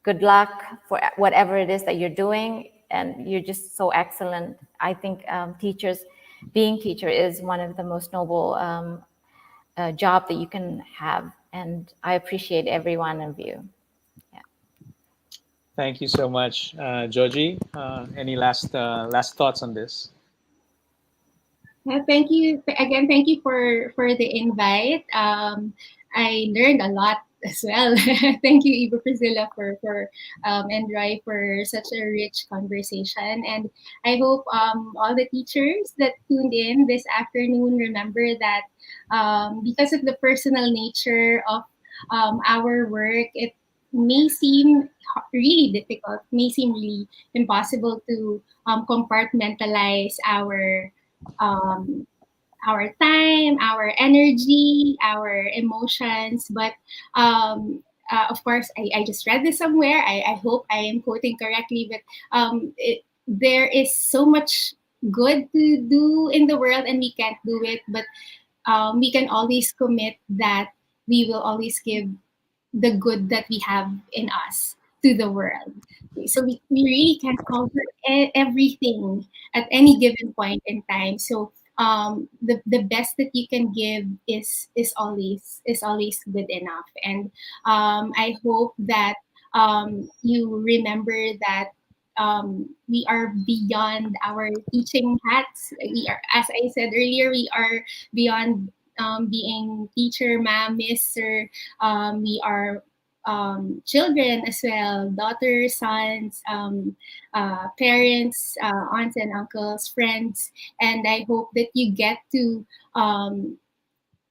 good luck for whatever it is that you're doing. And you're just so excellent. I think being teacher is one of the most noble job that you can have. And I appreciate every one of you. Yeah. Thank you so much, Joji. Any last thoughts on this? Thank you again. Thank you for the invite. I learned a lot as well. Thank you, Ibu Priscilla, for and Roy for such a rich conversation. And I hope all the teachers that tuned in this afternoon remember that because of the personal nature of our work, it may seem really difficult, may seem really impossible to compartmentalize um, our time, our energy, our emotions. But of course, I just read this somewhere. I hope I am quoting correctly, but there is so much good to do in the world, and we can't do it. But we can always commit that we will always give the good that we have in us to the world. So we really can't cover everything at any given point in time. So the best that you can give is always good enough. And I hope that you remember that we are beyond our teaching hats. We are, as I said earlier, we are beyond being teacher, ma'am, miss, sir. We are children as well, daughters, sons, parents, aunts and uncles, friends. And I hope that you get to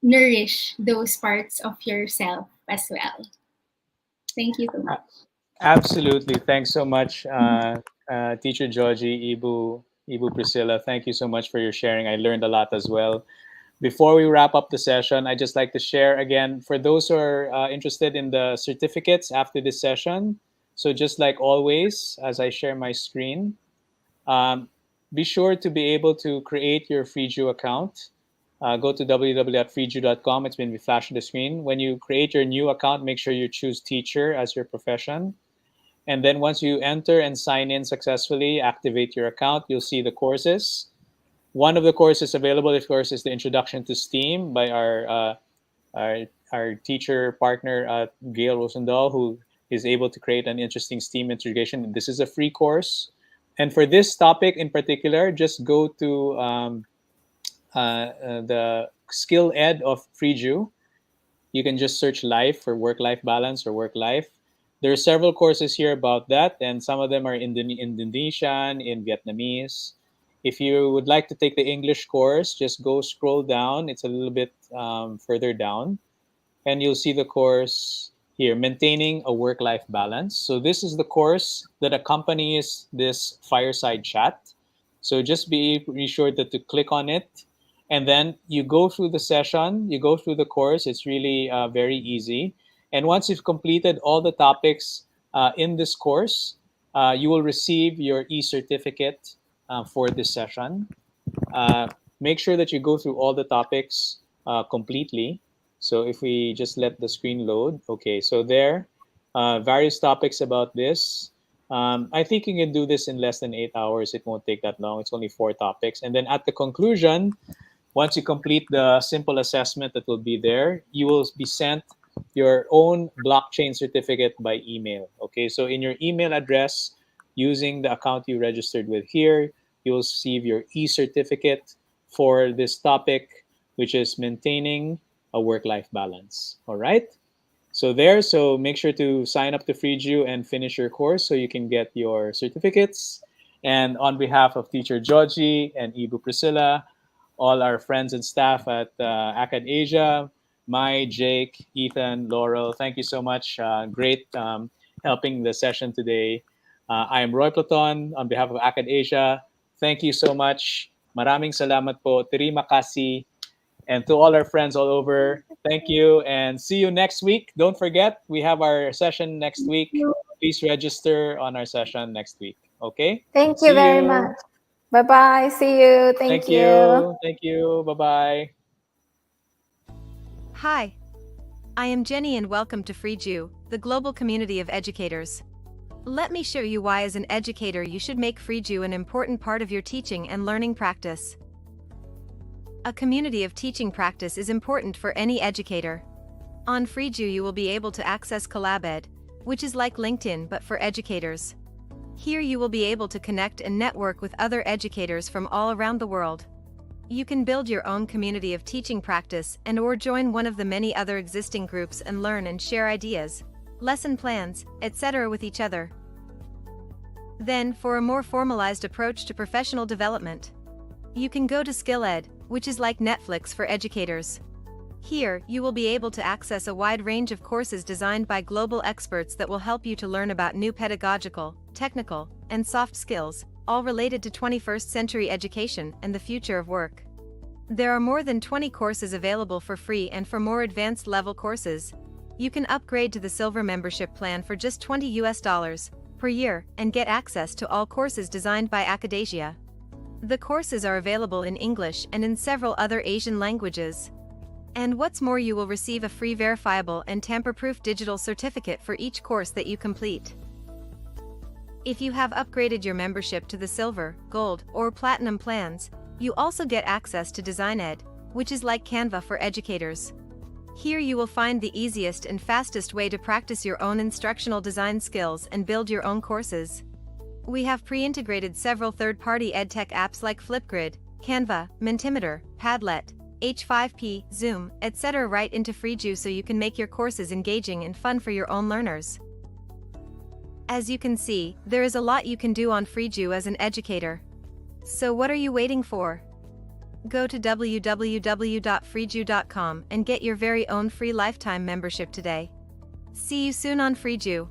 nourish those parts of yourself as well. Thank you so much. Absolutely. Thanks so much, Teacher Georgie, Ibu Priscilla. Thank you so much for your sharing. I learned a lot as well. Before we wrap up the session, I'd just like to share again for those who are interested in the certificates after this session. So just like always, as I share my screen, be sure to be able to create your Freejoo account. Go to www.freejoo.com. It's been flashed on the screen. When you create your new account, make sure you choose teacher as your profession. And then once you enter and sign in successfully, activate your account, you'll see the courses. One of the courses available, of course, is the Introduction to STEAM by our teacher partner, Gail Rosendahl, who is able to create an interesting STEAM integration. This is a free course. And for this topic in particular, just go to the Skill Ed of Freejoo. You can just search life for work-life balance or work-life. There are several courses here about that, and some of them are in Indonesian, in Vietnamese. If you would like to take the English course, just go scroll down. It's a little bit further down, and you'll see the course here, Maintaining a Work-Life Balance. So this is the course that accompanies this fireside chat. So just be sure to click on it. And then you go through the session, you go through the course. It's really very easy. And once you've completed all the topics in this course, you will receive your e-certificate for this session. Make sure that you go through all the topics completely. So if we just let the screen load, okay, so there, various topics about this. I think you can do this in less than 8 hours. It won't take that long. It's only 4 topics. And then at the conclusion, once you complete the simple assessment that will be there, you will be sent your own blockchain certificate by email. Okay, so in your email address, using the account you registered with here, you will receive your e-certificate for this topic, which is maintaining a work-life balance. All right. So make sure to sign up to Freejoo and finish your course so you can get your certificates. And on behalf of teacher Georgie and Ibu Priscilla, all our friends and staff at Akadasia, Mai, Jake, Ethan, Laurel, thank you so much. Great helping the session today. I am Roy Platon on behalf of Akadasia. Thank you so much. Maraming salamat po. Terima kasih. And to all our friends all over, thank you and see you next week. Don't forget, we have our session next week. Please register on our session next week. Okay? Thank you See very you. much. Bye-bye. See you. Thank you. Thank you. Bye-bye. Hi. I am Jenny and welcome to Freejoo, the global community of educators. Let me show you why as an educator you should make Freejoo an important part of your teaching and learning practice. A community of teaching practice is important for any educator. On Freejoo you will be able to access CollabEd, which is like LinkedIn but for educators. Here you will be able to connect and network with other educators from all around the world. You can build your own community of teaching practice and or join one of the many other existing groups and learn and share ideas, lesson plans, etc. with each other. Then, for a more formalized approach to professional development, you can go to SkillEd, which is like Netflix for educators. Here, you will be able to access a wide range of courses designed by global experts that will help you to learn about new pedagogical, technical, and soft skills, all related to 21st century education and the future of work. There are more than 20 courses available for free, and for more advanced level courses, you can upgrade to the Silver membership plan for just $20 per year and get access to all courses designed by Akadasia. The courses are available in English and in several other Asian languages. And what's more, you will receive a free verifiable and tamper-proof digital certificate for each course that you complete. If you have upgraded your membership to the Silver, Gold, or Platinum plans, you also get access to DesignEd, which is like Canva for educators. Here you will find the easiest and fastest way to practice your own instructional design skills and build your own courses. We have pre-integrated several third-party edtech apps like Flipgrid, Canva, Mentimeter, Padlet, H5P, Zoom, etc. right into Freejoo so you can make your courses engaging and fun for your own learners. As you can see, there is a lot you can do on Freejoo as an educator. So what are you waiting for? Go to www.freejoo.com and get your very own free lifetime membership today. See you soon on Freejoo.